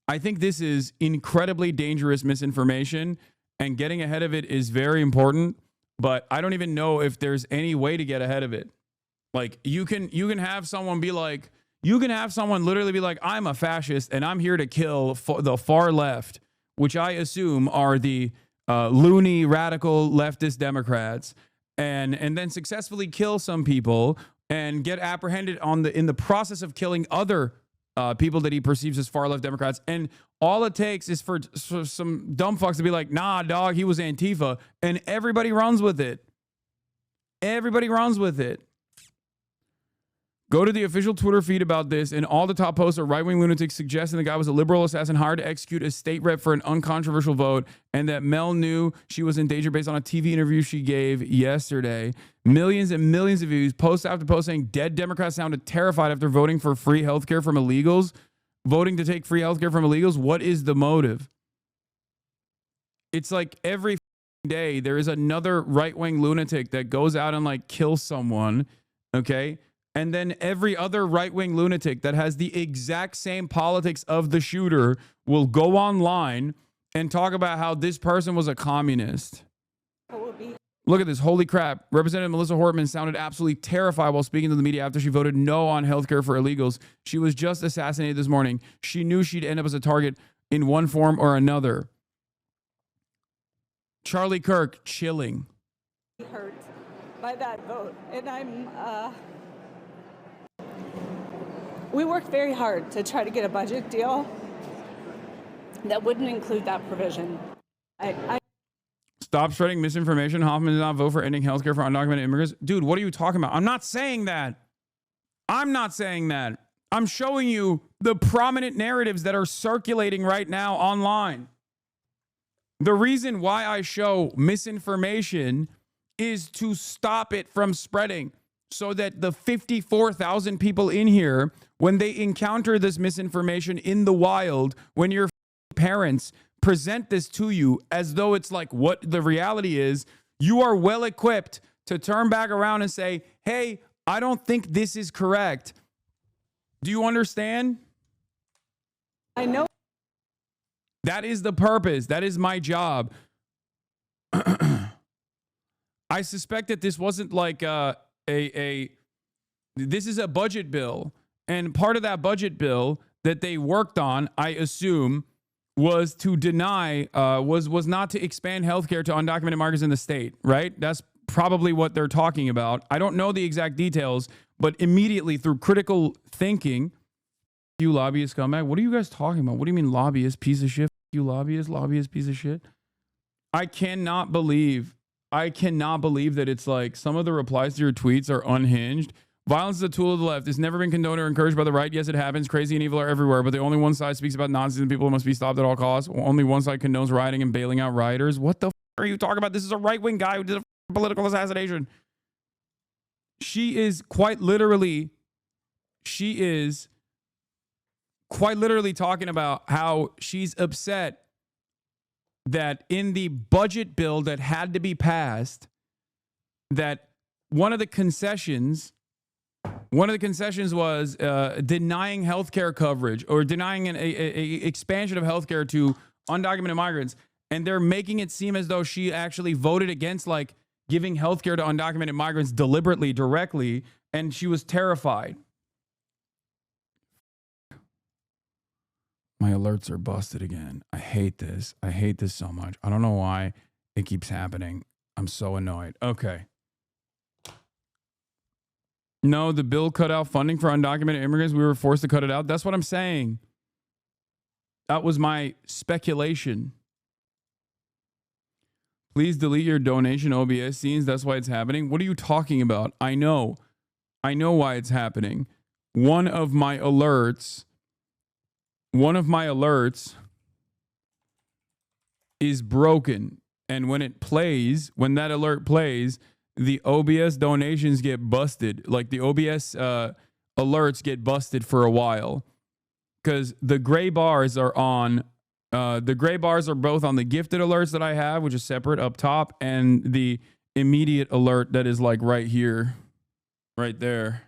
this is incredibly dangerous misinformation, and getting ahead of it is very important, but I don't even know if there's any way to get ahead of it. Like, you can have someone be like, you can have someone literally be like, I'm a fascist and I'm here to kill the far left, which I assume are the loony, radical leftist Democrats, and then successfully kill some people and get apprehended in the process of killing other people that he perceives as far left Democrats. And all it takes is for some dumb fucks to be like, nah, dog, he was Antifa. And everybody runs with it. Everybody runs with it. Go to the official Twitter feed about this, and all the top posts are right-wing lunatics suggesting the guy was a liberal assassin hired to execute a state rep for an uncontroversial vote, and that Mel knew she was in danger based on a TV interview she gave yesterday. Millions and millions of views, post after post, saying dead Democrats sounded terrified after voting for free healthcare from illegals. Voting to take free healthcare from illegals. What is the motive? It's like every day there is another right-wing lunatic that goes out and like kills someone, okay? And then every other right-wing lunatic that has the exact same politics of the shooter will go online and talk about how this person was a communist. Look at this. Holy crap. Representative Melissa Hortman sounded absolutely terrified while speaking to the media after she voted no on healthcare for illegals. She was just assassinated this morning. She knew she'd end up as a target in one form or another. Charlie Kirk, chilling. Hurt by that vote. And we worked very hard to try to get a budget deal that wouldn't include that provision. Stop spreading misinformation. Hoffman did not vote for ending healthcare for undocumented immigrants. Dude, what are you talking about? I'm not saying that. I'm not saying that. I'm showing you the prominent narratives that are circulating right now online. The reason why I show misinformation is to stop it from spreading so that the 54,000 people in here, when they encounter this misinformation in the wild, when your parents present this to you as though it's like what the reality is, you are well equipped to turn back around and say, hey, I don't think this is correct. Do you understand? I know. That is the purpose. That is my job. I suspect that this wasn't like this is a budget bill. And part of that budget bill that they worked on, I assume, was to deny, was not to expand healthcare to undocumented migrants in the state, right? That's probably what they're talking about. I don't know the exact details, but immediately through critical thinking, you lobbyist scumbag. What are you guys talking about? What do you mean lobbyist piece of shit? You lobbyist piece of shit. I cannot believe that it's like some of the replies to your tweets are unhinged. Violence is a tool of the left. It's never been condoned or encouraged by the right. Yes, it happens. Crazy and evil are everywhere, but the only one side speaks about nonsense and people must be stopped at all costs. Only one side condones rioting and bailing out rioters. What the are you talking about? This is a right-wing guy who did a political assassination. She is quite literally talking about how she's upset that in the budget bill that had to be passed, that one of the concessions was denying healthcare coverage or denying an expansion of healthcare to undocumented migrants. And they're making it seem as though she actually voted against like giving healthcare to undocumented migrants deliberately, directly, and she was terrified. My alerts are busted again. I hate this. I hate this so much. I don't know why it keeps happening. I'm so annoyed. Okay. No, the bill cut out funding for undocumented immigrants. We were forced to cut it out. That's what I'm saying. That was my speculation. Please delete your donation OBS scenes. That's why it's happening. What are you talking about? I know why it's happening. One of my alerts is broken. And when that alert plays, the OBS donations get busted. Like the OBS alerts get busted for a while. Because the gray bars are on, the gray bars are both on the gifted alerts that I have, which is separate up top, and the immediate alert that is like right here, right there.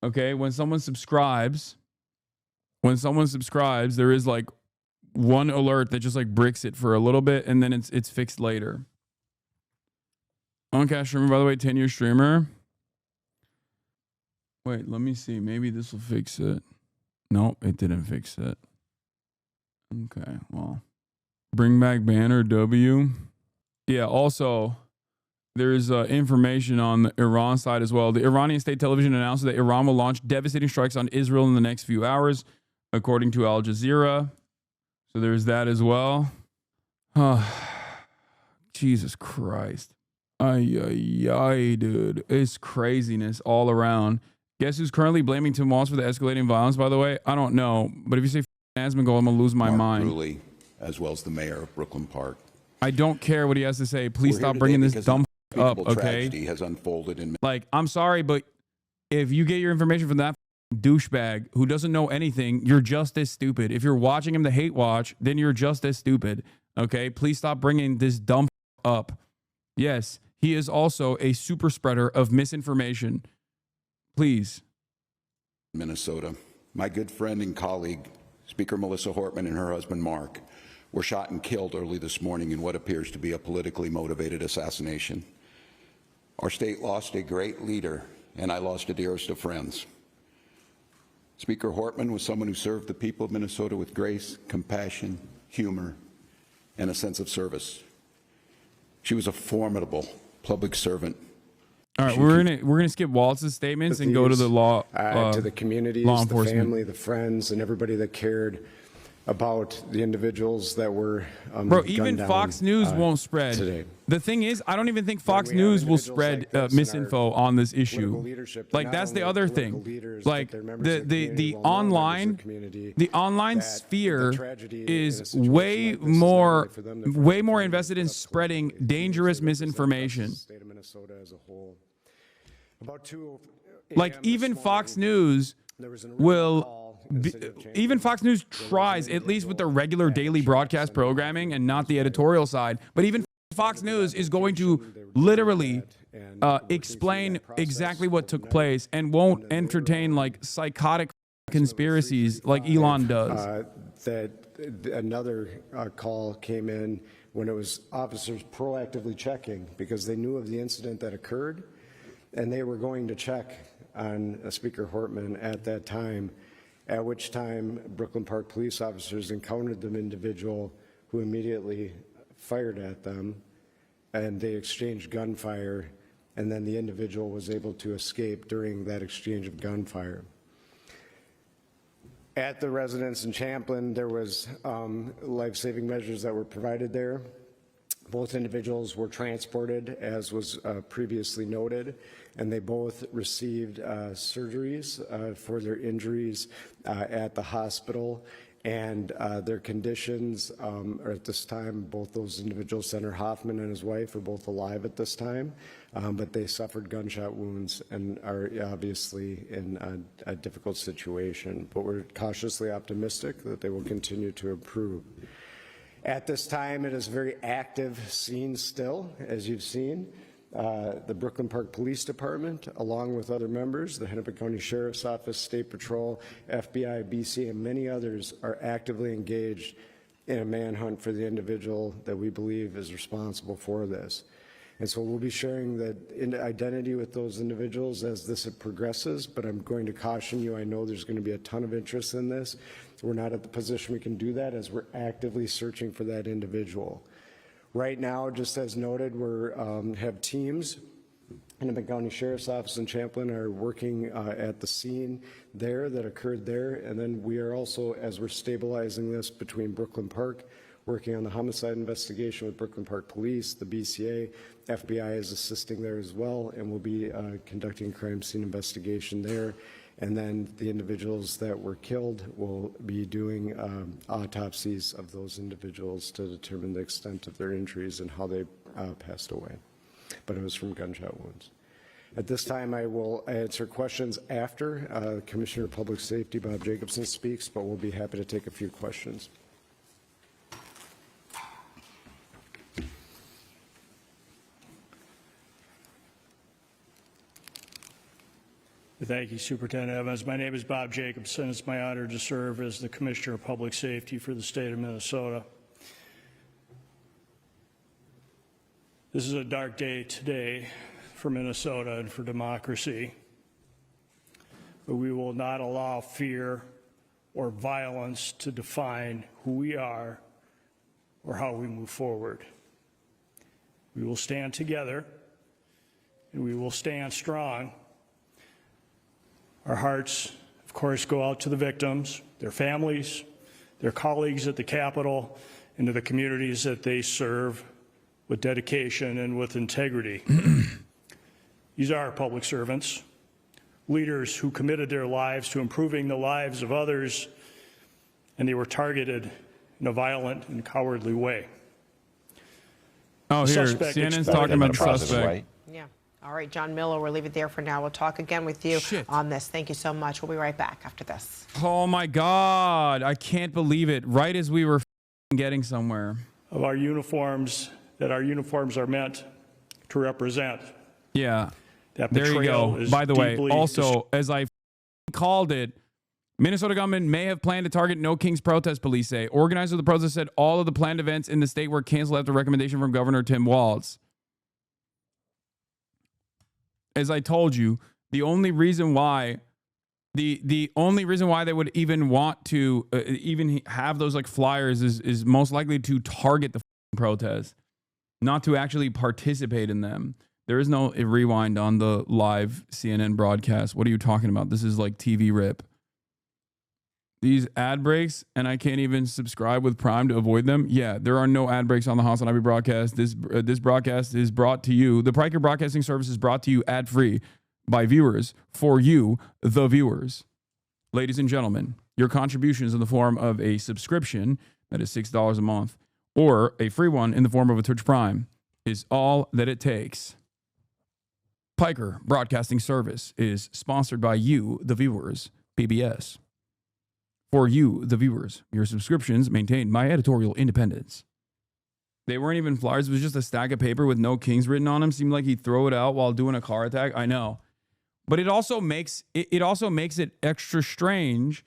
Okay, when someone subscribes, there is like one alert that just like bricks it for a little bit, and then it's fixed later. Uncash streamer, by the way, 10-year streamer. Wait, let me see. Maybe this will fix it. Nope, it didn't fix it. Okay, well. Bring back banner W. Yeah, also, there's information on the Iran side as well. The Iranian state television announced that Iran will launch devastating strikes on Israel in the next few hours, according to Al Jazeera. So there's that as well. Jesus Christ. Ay, dude. It's craziness all around. Guess who's currently blaming Tim Walz for the escalating violence, by the way? I don't know. But if you say Asmongold, I'm going to lose my mind. Bruley, as well as the mayor of Brooklyn Park. I don't care what he has to say. Please stop bringing this dumb up, okay? Tragedy has unfolded in like, I'm sorry, but if you get your information from that douchebag who doesn't know anything, you're just as stupid. If you're watching him to hate watch, then you're just as stupid, okay? Please stop bringing this dumb up. Yes, he is also a super spreader of misinformation. Please. Minnesota. My good friend and colleague, Speaker Melissa Hortman, and her husband Mark were shot and killed early this morning in what appears to be a politically motivated assassination. Our state lost a great leader, and I lost a dearest of friends. Speaker Hortman was someone who served the people of Minnesota with grace, compassion, humor, and a sense of service. She was a formidable public servant. All right, we're gonna skip Walz's statements and go to the law to the communities, the family, the friends, and everybody that cared. about the individuals that were Bro, even Fox News won't spread. Today. The thing is, I don't even think Fox News will spread misinfo on this issue. Like, that's the other thing. Like, the online sphere is way more invested in spreading dangerous misinformation. Like, even Fox News even Fox News tries, at least with their regular daily broadcast programming and not the editorial side, but even Fox News is going to literally explain exactly what took place and won't entertain like psychotic conspiracies like Elon does. That another call came in when it was officers proactively checking because they knew of the incident that occurred, and they were going to check on Speaker Hortman at that time, at which time Brooklyn Park police officers encountered the individual who immediately fired at them, and they exchanged gunfire, and then the individual was able to escape during that exchange of gunfire. At the residence in Champlin, there was life-saving measures that were provided there. Both individuals were transported, as was previously noted, and they both received surgeries for their injuries at the hospital. And their conditions are at this time, both those individuals, Senator Hoffman and his wife, are both alive at this time, but they suffered gunshot wounds and are obviously in a difficult situation. But we're cautiously optimistic that they will continue to improve. At this time, it is a very active scene still, as you've seen. The Brooklyn Park Police Department, along with other members, the Hennepin County Sheriff's Office, State Patrol, FBI, BC, and many others are actively engaged in a manhunt for the individual that we believe is responsible for this. And so we'll be sharing the identity with those individuals as this progresses, but I'm going to caution you, I know there's going to be a ton of interest in this. We're not at the position we can do that as we're actively searching for that individual. Right now, just as noted, we have teams in the County Sheriff's Office in Champlin are working at the scene there that occurred there. And then we are also, as we're stabilizing this between Brooklyn Park, working on the homicide investigation with Brooklyn Park Police, the BCA, FBI is assisting there as well, and we'll be conducting a crime scene investigation there. And then the individuals that were killed will be doing autopsies of those individuals to determine the extent of their injuries and how they passed away. But it was from gunshot wounds. At this time, I will answer questions after Commissioner of Public Safety Bob Jacobson speaks, but we'll be happy to take a few questions. Thank you, Superintendent Evans. My name is Bob Jacobson. It's my honor to serve as the Commissioner of Public Safety for the state of Minnesota. This is a dark day today for Minnesota and for democracy, but we will not allow fear or violence to define who we are or how we move forward. We will stand together and we will stand strong. Our hearts, of course, go out to the victims, their families, their colleagues at the Capitol, and to the communities that they serve with dedication and with integrity. These are public servants, leaders who committed their lives to improving the lives of others, and they were targeted in a violent and cowardly way. Oh, here, CNN's talking about the suspect. Right? Yeah. All right, John Miller, we'll leave it there for now. We'll talk again with you on this. Thank you so much. We'll be right back after this. Oh, my God. I can't believe it. Right as we were getting somewhere. Of our uniforms, that our uniforms are meant to represent. Yeah. That there you go. By the way, also, as I called it, Minnesota government may have planned to target No Kings protest, police say. Organizers of the protest said all of the planned events in the state were canceled after recommendation from Governor Tim Walz. As I told you, the only reason why the only reason why they would even want to even have those like flyers is most likely to target the protest, not to actually participate in them. There is no rewind on the live CNN broadcast. What are you talking about? This is like TV rip. these ad breaks, and I can't even subscribe with Prime to avoid them. Yeah, there are no ad breaks on the Hasanabi broadcast. This broadcast is brought to you. The Piker Broadcasting Service is brought to you ad-free by viewers for you, the viewers. Ladies and gentlemen, your contributions in the form of a subscription, that is $6 a month, or a free one in the form of a Twitch Prime, is all that it takes. Piker Broadcasting Service is sponsored by you, the viewers, PBS. For you, the viewers, your subscriptions maintain my editorial independence. They weren't even flyers. It was just a stack of paper with no kings written on them. Seemed like he'd throw it out while doing a car attack. I know. But it also makes it extra strange.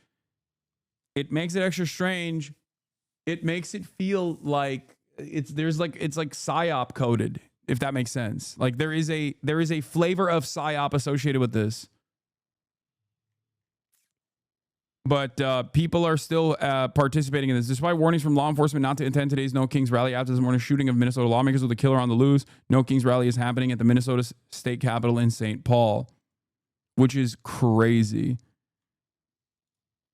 It makes it extra strange. It makes it feel like it's like psyop coded, if that makes sense. Like there is a flavor of psyop associated with this. But people are still participating in this. Despite warnings from law enforcement not to attend today's No Kings rally after this morning's shooting of Minnesota lawmakers with a killer on the loose, No Kings rally is happening at the Minnesota State Capitol in St. Paul, which is crazy.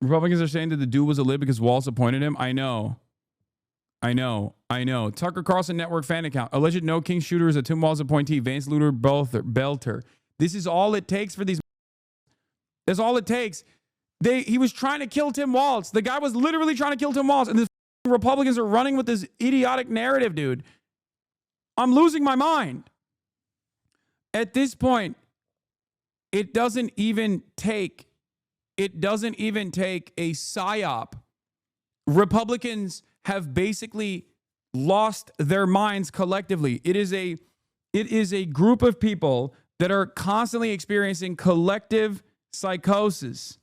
Republicans are saying that the dude was a lib because Walz appointed him. I know. Tucker Carlson Network fan account. Alleged No Kings shooter is a Tim Walz appointee. Vance Luter Belter. This is all it takes for these. That's all it takes. He was trying to kill Tim Walz. The guy was literally trying to kill Tim Walz. And the Republicans are running with this idiotic narrative, dude. I'm losing my mind. At this point, it doesn't even take a psyop. Republicans have basically lost their minds collectively. It is a group of people that are constantly experiencing collective psychosis.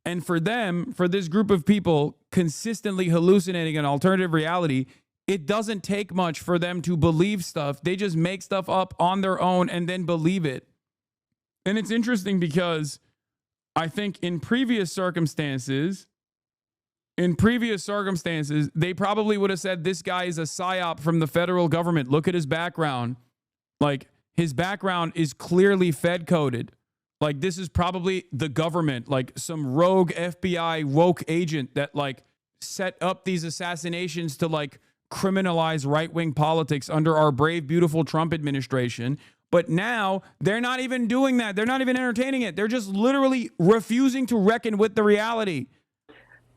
And for this group of people consistently hallucinating an alternative reality, it doesn't take much for them to believe stuff. They just make stuff up on their own and then believe it. And it's interesting because I think in previous circumstances, they probably would have said this guy is a psyop from the federal government. Look at his background. Like, his background is clearly Fed coded. Like, this is probably the government, like some rogue FBI woke agent that like set up these assassinations to like criminalize right-wing politics under our brave, beautiful Trump administration. But now they're not even doing that. They're not even entertaining it. They're just literally refusing to reckon with the reality.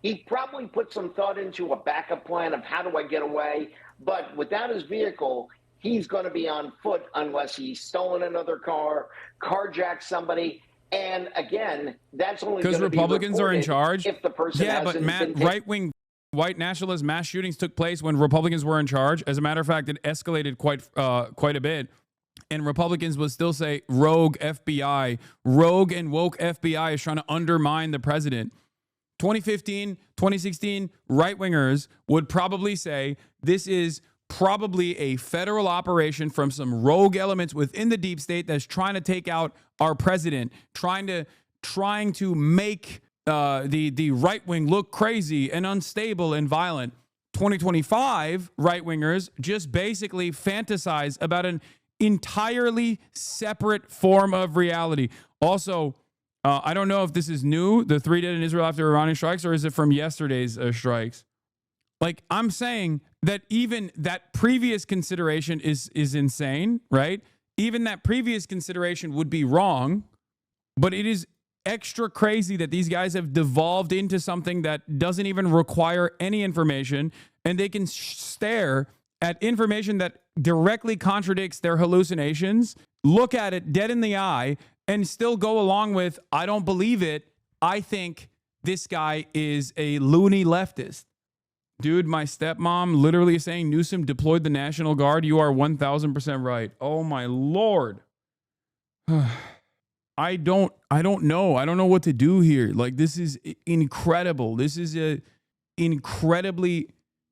He probably put some thought into a backup plan of how do I get away, but without his vehicle, he's going to be on foot unless he's stolen another car, carjacked somebody. And again, that's only because Republicans are in charge. If the person but Matt, right-wing white nationalist mass shootings took place when Republicans were in charge. As a matter of fact, it escalated quite a bit. And Republicans would still say rogue FBI, rogue and woke FBI is trying to undermine the president. 2015, 2016, right-wingers would probably say this is probably a federal operation from some rogue elements within the deep state that's trying to take out our president, trying to make the right wing look crazy and unstable and violent. 2025 right-wingers just basically fantasize about an entirely separate form of reality. Also, I don't know if this is new, the 3 dead in Israel after Iranian strikes, or is it from yesterday's strikes? Like, I'm saying that even that previous consideration is insane, right? Even that previous consideration would be wrong, but it is extra crazy that these guys have devolved into something that doesn't even require any information, and they can stare at information that directly contradicts their hallucinations, look at it dead in the eye, and still go along with, I don't believe it. I think this guy is a loony leftist. Dude, my stepmom literally saying Newsom deployed the National Guard. You are 1,000% right. Oh my Lord. I don't know. I don't know what to do here. Like, this is incredible. This is a incredibly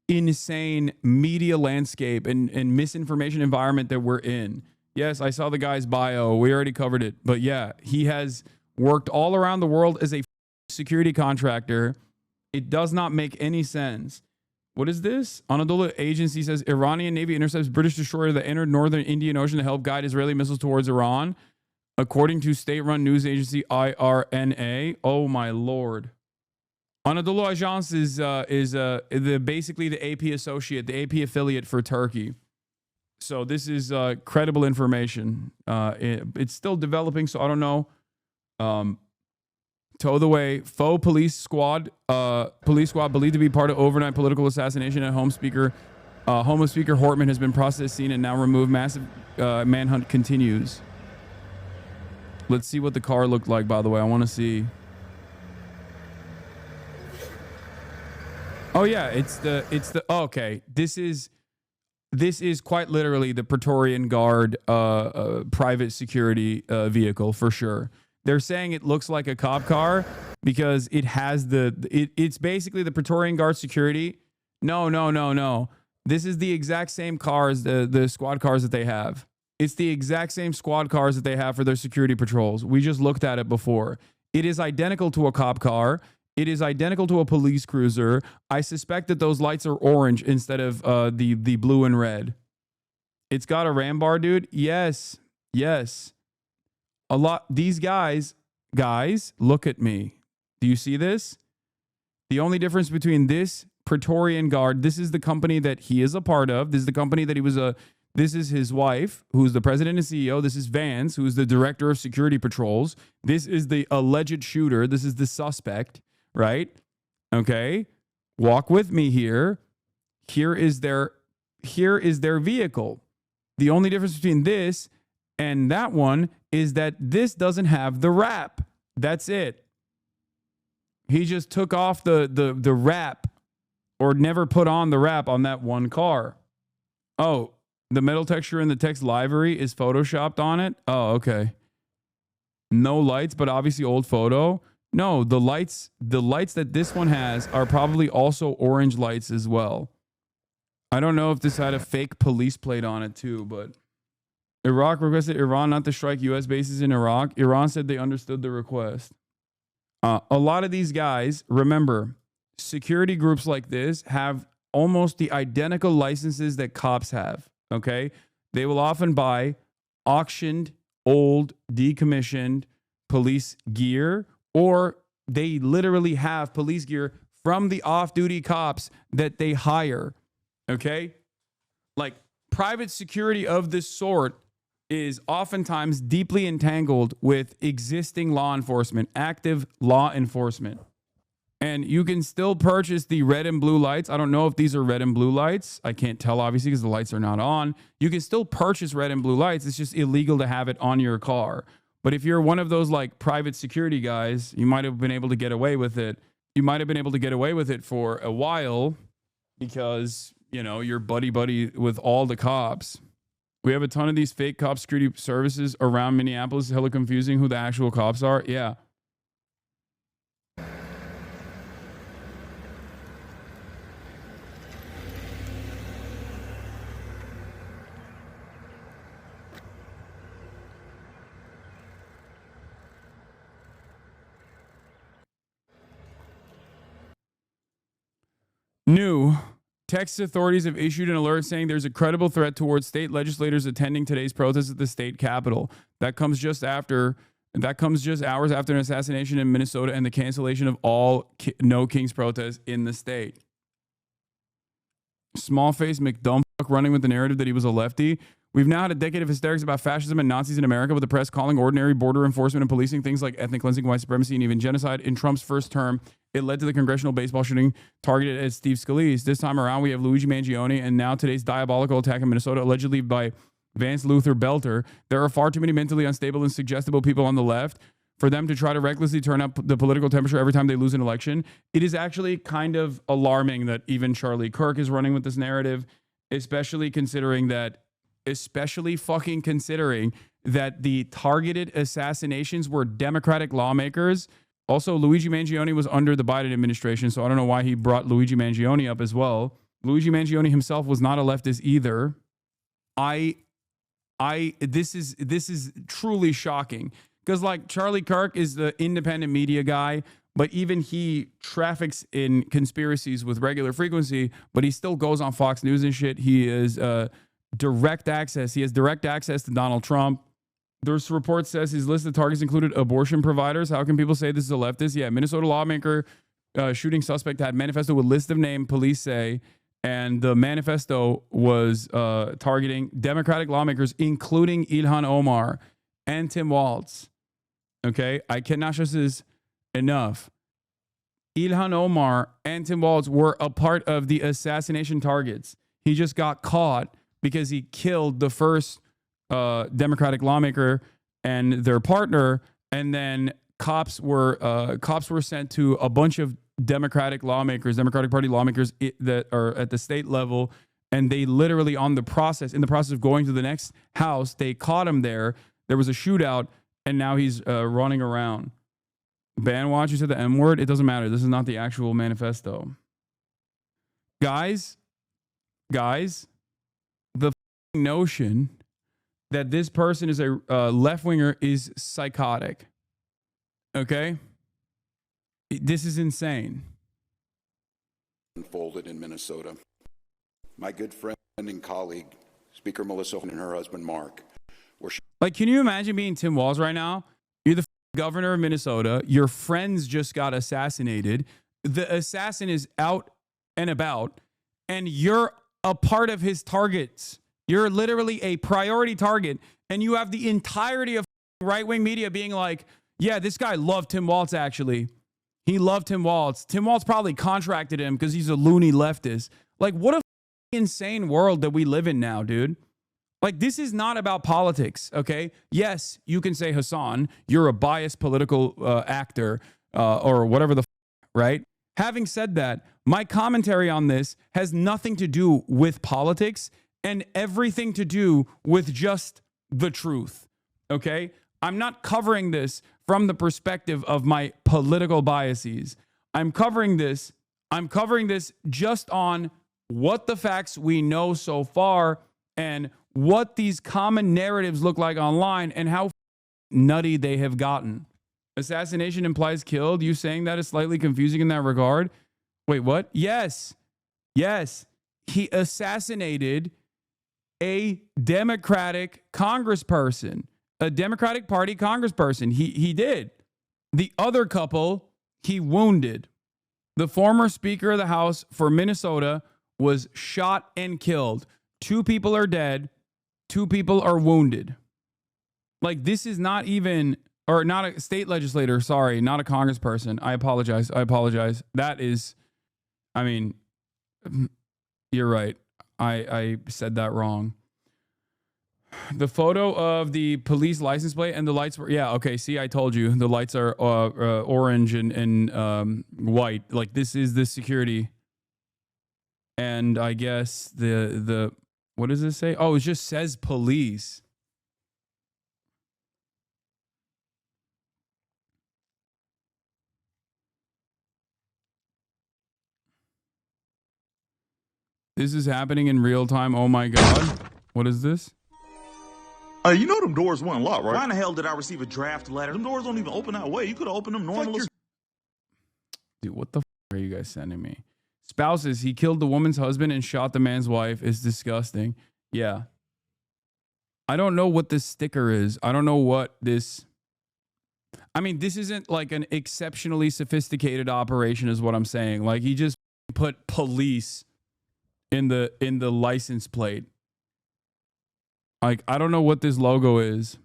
insane media landscape and misinformation environment that we're in. Yes, I saw the guy's bio. We already covered it. But yeah, he has worked all around the world as a security contractor. It does not make any sense. What is this? Anadolu agency says Iranian Navy intercepts British destroyer that entered northern Indian Ocean to help guide Israeli missiles towards Iran, according to state-run news agency IRNA. Oh my Lord. Anadolu Ajans is basically the AP associate, the AP affiliate for Turkey. So this is credible information. It's still developing, so I don't know. Tow the way. Faux police squad believed to be part of overnight political assassination at Home Speaker Hortman has been processed, seen, and now removed. Massive manhunt continues. Let's see what the car looked like, by the way. I want to see. Oh yeah, it's the oh, okay. This is quite literally the Praetorian Guard private security vehicle for sure. They're saying it looks like a cop car because it has it's basically the Praetorian Guard security. No. This is the exact same cars, the squad cars that they have. It's the exact same squad cars that they have for their security patrols. We just looked at it before. It is identical to a cop car. It is identical to a police cruiser. I suspect that those lights are orange instead of the blue and red. It's got a ram bar, dude. Yes. A lot. These guys, look at me. Do you see this? The only difference between this Praetorian Guard, this is the company that he is a part of. This is the company that he was this is his wife, who's the president and CEO. This is Vance, who's the director of security patrols. This is the alleged shooter. This is the suspect, right? Okay. Walk with me here. Here is their vehicle. The only difference between this and that one is that this doesn't have the wrap. That's it. He just took off the wrap or never put on the wrap on that one car. Oh, the metal texture in the text livery is photoshopped on it. Oh, okay. No lights, but obviously old photo. No, the lights that this one has are probably also orange lights as well. I don't know if this had a fake police plate on it too, but Iraq requested Iran not to strike U.S. bases in Iraq. Iran said they understood the request. A lot of these guys, remember, security groups like this have almost the identical licenses that cops have, okay? They will often buy auctioned, old, decommissioned police gear, or they literally have police gear from the off-duty cops that they hire, okay? Like, private security of this sort is oftentimes deeply entangled with existing law enforcement, active law enforcement. And you can still purchase the red and blue lights. I don't know if these are red and blue lights. I can't tell, obviously, because the lights are not on. You can still purchase red and blue lights. It's just illegal to have it on your car. But if you're one of those like private security guys, you might have been able to get away with it. You might have been able to get away with it for a while because, you know, you're buddy with all the cops. We have a ton of these fake cop security services around Minneapolis. It's hella confusing who the actual cops are. Yeah. New. Texas authorities have issued an alert saying there's a credible threat towards state legislators attending today's protest at the state capitol. That comes just hours after an assassination in Minnesota and the cancellation of all No Kings protests in the state. Small-faced McDumbfuck running with the narrative that he was a lefty. We've now had a decade of hysterics about fascism and Nazis in America, with the press calling ordinary border enforcement and policing things like ethnic cleansing, white supremacy, and even genocide. In Trump's first term, it led to the congressional baseball shooting targeted at Steve Scalise. This time around, we have Luigi Mangione, and now today's diabolical attack in Minnesota, allegedly by Vance Luther Belter. There are far too many mentally unstable and suggestible people on the left for them to try to recklessly turn up the political temperature every time they lose an election. It is actually kind of alarming that even Charlie Kirk is running with this narrative, especially fucking considering that the targeted assassinations were Democratic lawmakers. Also, Luigi Mangione was under the Biden administration, so I don't know why he brought Luigi Mangione up as well. Luigi Mangione himself was not a leftist either. This is truly shocking, because like Charlie Kirk is the independent media guy, but even he traffics in conspiracies with regular frequency, but he still goes on Fox News and shit. He is direct access. He has direct access to Donald Trump. This report says his list of targets included abortion providers. How can people say this is a leftist? Yeah, Minnesota lawmaker shooting suspect had manifesto with list of name, police say, and the manifesto was targeting Democratic lawmakers, including Ilhan Omar and Tim Walz. Okay, I cannot stress this enough. Ilhan Omar and Tim Walz were a part of the assassination targets. He just got caught because he killed the first Democratic lawmaker and their partner, and then cops were sent to a bunch of Democratic Party lawmakers that are at the state level, and they literally in the process of going to the next house, they caught him there. There was a shootout, and now he's running around. Banwatch, you said the M word. It doesn't matter. This is not the actual manifesto. Guys, the notion that this person is a left-winger is psychotic. Okay? This is insane. Unfolded in Minnesota. My good friend and colleague, Speaker Melissa and her husband Mark, were like, can you imagine being Tim Walz right now? You're the governor of Minnesota. Your friends just got assassinated. The assassin is out and about, and you're a part of his targets. You're literally a priority target, and you have the entirety of right-wing media being like, yeah, this guy loved Tim Walz, actually. He loved Tim Walz. Tim Walz probably contracted him because he's a loony leftist. Like, what a insane world that we live in now, dude. Like, this is not about politics, okay? Yes, you can say, Hasan, you're a biased political actor or whatever the right? Having said that, my commentary on this has nothing to do with politics and everything to do with just the truth, okay? I'm not covering this from the perspective of my political biases. I'm covering this just on what the facts we know so far and what these common narratives look like online and how nutty they have gotten. Assassination implies killed. You saying that is slightly confusing in that regard. Wait, what? Yes. He assassinated a Democratic congressperson, a Democratic Party congressperson. He did. The other couple, he wounded. The former Speaker of the House for Minnesota was shot and killed. 2 people are dead. 2 people are wounded. Like, this is not even, or not a state legislator, sorry, not a congressperson. I apologize. That is, I mean, you're right. I said that wrong. The photo of the police license plate and the lights were, yeah, okay, see, I told you. The lights are orange and white. Like, this is the security. And I guess the what does this say? Oh, it just says police. This is happening in real time. Oh my God. What is this? You know them doors weren't locked, right? Why in the hell did I receive a draft letter? Them doors don't even open that way. You could have opened them normally. Dude, what the are you guys sending me? Spouses, he killed the woman's husband and shot the man's wife. Is disgusting. Yeah. I don't know what this sticker is. I don't know what this... I mean, this isn't like an exceptionally sophisticated operation is what I'm saying. Like, he just put police in the license plate. Like, I don't know what this logo is.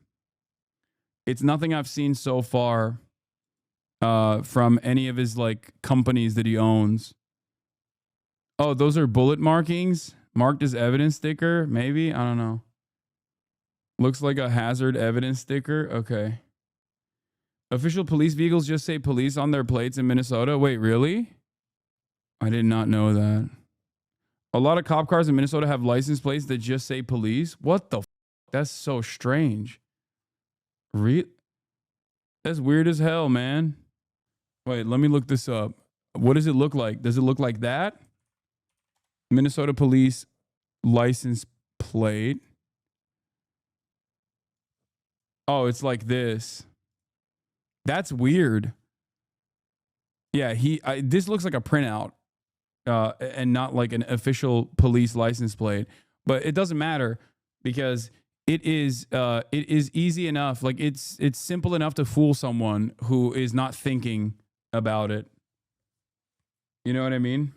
It's nothing I've seen so far from any of his like companies that he owns. Oh, those are bullet markings marked as evidence sticker. Maybe, I don't know. Looks like a hazard evidence sticker. Okay. Official police vehicles just say police on their plates in Minnesota. Wait, really? I did not know that. A lot of cop cars in Minnesota have license plates that just say police. What the f? That's so strange. That's weird as hell, man. Wait, let me look this up. What does it look like? Does it look like that? Minnesota police license plate. Oh, it's like this. That's weird. Yeah, this looks like a printout. And not like an official police license plate, but it doesn't matter because it is easy enough. Like it's simple enough to fool someone who is not thinking about it. You know what I mean?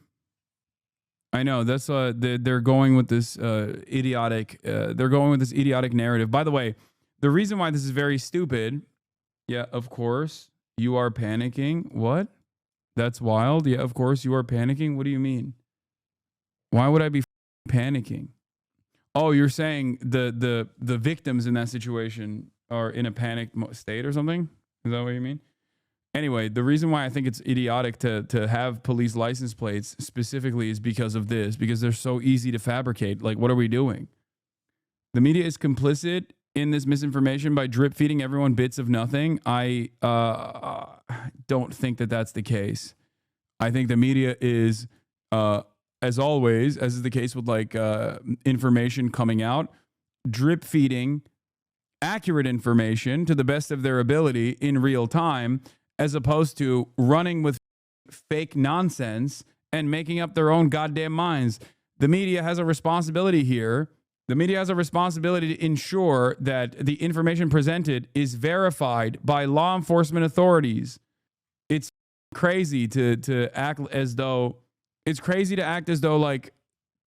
I know that's they're going with this idiotic. They're going with this idiotic narrative. By the way, the reason why this is very stupid. Yeah, of course you are panicking. What? That's wild. Yeah, of course you are panicking. What do you mean? Why would I be panicking? Oh, you're saying the victims in that situation are in a panic state or something? Is that what you mean? Anyway, the reason why I think it's idiotic to have police license plates specifically is because of this, because they're so easy to fabricate. Like, what are we doing? The media is complicit in this misinformation by drip feeding everyone bits of nothing. I don't think that that's the case. I think the media is, as always, as is the case with like information coming out, drip feeding accurate information to the best of their ability in real time, as opposed to running with fake nonsense and making up their own goddamn minds. The media has a responsibility here. The media has a responsibility to ensure that the information presented is verified by law enforcement authorities. It's crazy to act as though like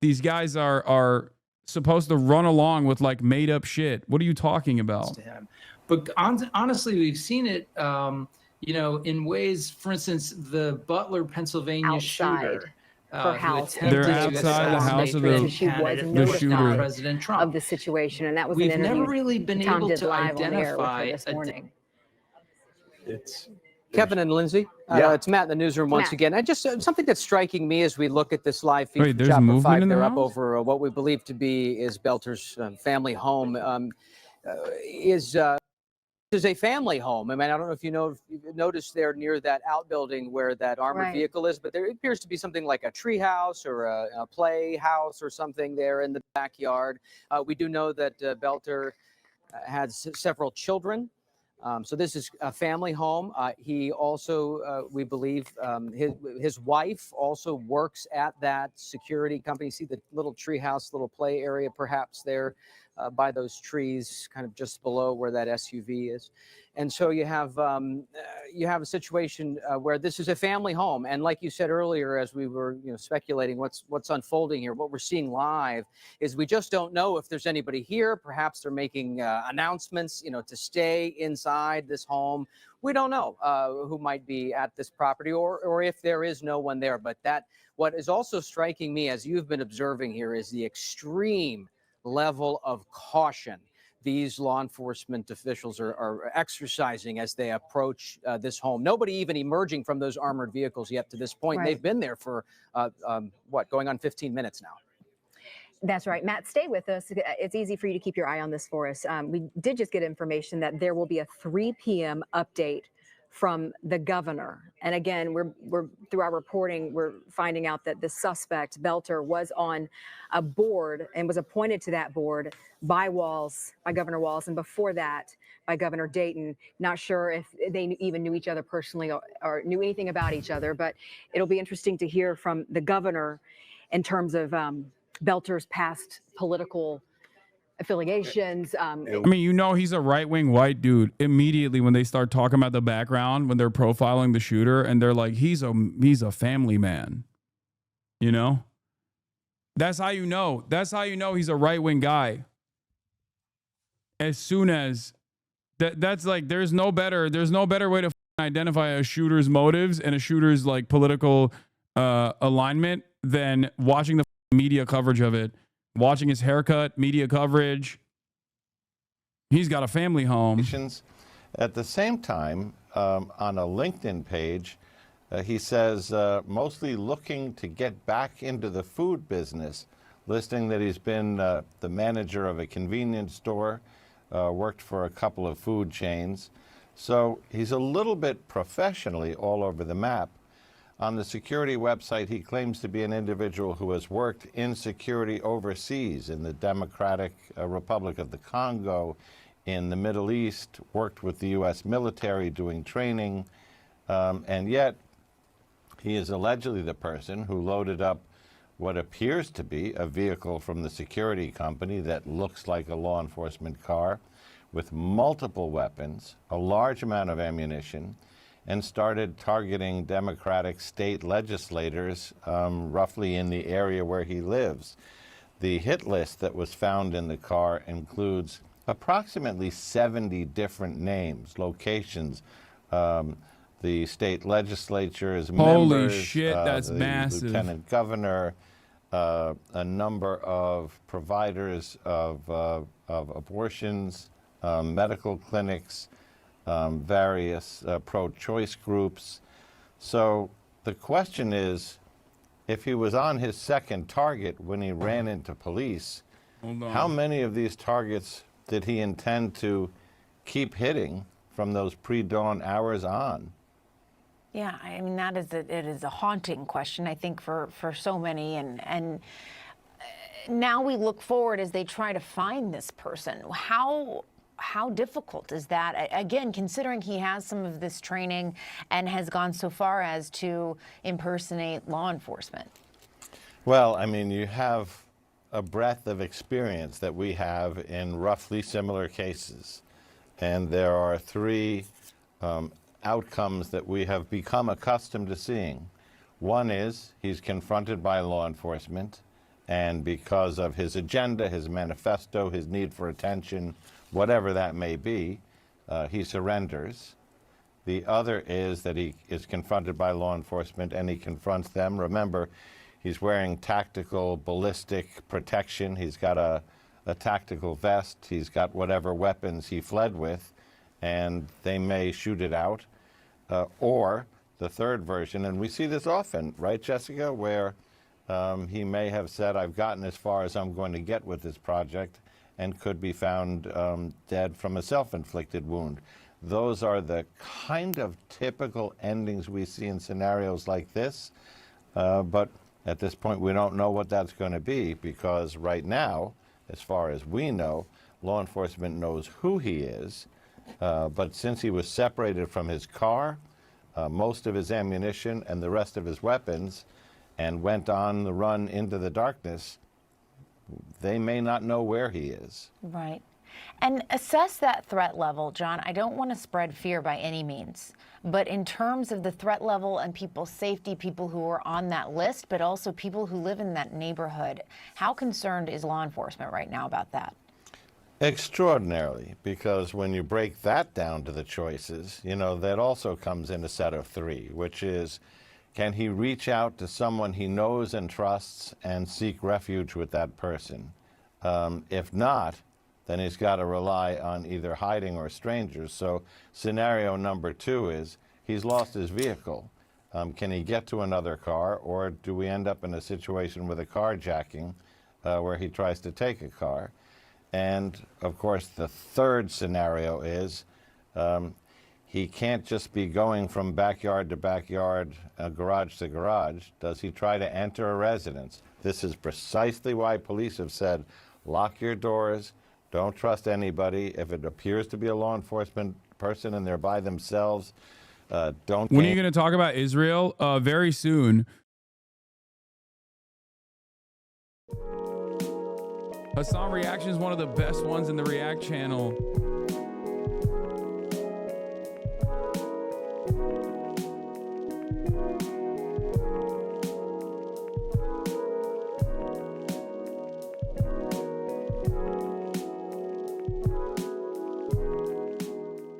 these guys are supposed to run along with like made up shit. What are you talking about? But honestly, we've seen it, in ways. For instance, the Butler, Pennsylvania shooter. Her house. They're outside the house of the shooter. President Trump of the situation, and that was We've an interview never really been Tom able did to live on the air with her identify this morning. Kevin and Lindsay, it's Matt in the newsroom once again. I just something that's striking me as we look at this live feed. Wait, there's Chapter movement 5, in the they're house? up over what we believe to be is Belter's family home. Is a family home. I mean, I don't know if you've noticed there near that outbuilding where that armored vehicle is, but there appears to be something like a tree house or a play house or something there in the backyard. We do know that Belter had several children. So this is a family home. He also, we believe, his wife also works at that security company. See the little tree house, little play area, perhaps there by those trees, kind of just below where that SUV is. And so you have a situation where this is a family home. And like you said earlier, as we were speculating what's unfolding here, what we're seeing live is we just don't know if there's anybody here. Perhaps they're making announcements, to stay inside this home. We don't know who might be at this property or if there is no one there. But what is also striking me, as you've been observing here, is the extreme level of caution these law enforcement officials are exercising as they approach this home. Nobody even emerging from those armored vehicles yet to this point. Right. They've been there for, going on 15 minutes now. That's right. Matt, stay with us. It's easy for you to keep your eye on this for us. We did just get information that there will be a 3 p.m. update from the governor. And again, we're through our reporting, we're finding out that the suspect, Belter, was on a board and was appointed to that board by Governor Walz, and before that by Governor Dayton. Not sure if they even knew each other personally or knew anything about each other, but it'll be interesting to hear from the governor in terms of Belter's past political affiliations. I mean, he's a right-wing white dude. Immediately when they start talking about the background, when they're profiling the shooter, and they're like, he's a family man. That's how you know. That's how you know he's a right-wing guy. As soon as that's like, there's no better way to identify a shooter's motives and a shooter's like political alignment than watching the media coverage of it. Watching his haircut, media coverage. He's got a family home. At the same time, on a LinkedIn page, he says, mostly looking to get back into the food business, listing that he's been the manager of a convenience store, worked for a couple of food chains. So he's a little bit professionally all over the map. On the security website, he claims to be an individual who has worked in security overseas in the Democratic Republic of the Congo, in the Middle East, worked with the U.S. military doing training, and yet he is allegedly the person who loaded up what appears to be a vehicle from the security company that looks like a law enforcement car with multiple weapons, a large amount of ammunition, and started targeting Democratic state legislators roughly in the area where he lives. The hit list that was found in the car includes approximately 70 different names, locations, the state legislature's Holy members, shit, that's the massive. lieutenant governor, a number of providers of abortions, medical clinics, various pro-choice groups. So the question is, if he was on his second target when he ran into police, how many of these targets did he intend to keep hitting from those pre-dawn hours on? Yeah, I mean, it is a haunting question, I think, for so many. And now we look forward as they try to find this person. How difficult is that? Again, considering he has some of this training and has gone so far as to impersonate law enforcement. Well, I mean, you have a breadth of experience that we have in roughly similar cases. And there are three outcomes that we have become accustomed to seeing. One is he's confronted by law enforcement, and because of his agenda, his manifesto, his need for attention, whatever that may be, he surrenders. The other is that he is confronted by law enforcement and he confronts them. Remember, he's wearing tactical ballistic protection. He's got a tactical vest. He's got whatever weapons he fled with, and they may shoot it out. Or the third version, and we see this often, right, Jessica, where he may have said, I've gotten as far as I'm going to get with this project, and could be found dead from a self-inflicted wound. Those are the kind of typical endings we see in scenarios like this. But at this point, we don't know what that's going to be, because right now, as far as we know, law enforcement knows who he is. But since he was separated from his car, most of his ammunition and the rest of his weapons, and went on the run into the darkness, they may not know where he is. Right. And assess that threat level, John. I don't want to spread fear by any means, but in terms of the threat level and people's safety, people who are on that list, but also people who live in that neighborhood, how concerned is law enforcement right now about that? Extraordinarily, because when you break that down to the choices, you know, that also comes in a set of three, which is, can he reach out to someone he knows and trusts and seek refuge with that person? If not, then he's got to rely on either hiding or strangers. So scenario number two is he's lost his vehicle. Can he get to another car, or do we end up in a situation with a carjacking where he tries to take a car? And of course, the third scenario is he can't just be going from backyard to backyard, garage to garage. Does he try to enter a residence? This is precisely why police have said, lock your doors, don't trust anybody. If it appears to be a law enforcement person and they're by themselves, don't. When are you going to talk about Israel? Very soon. Hasan Reaction is one of the best ones in the React channel.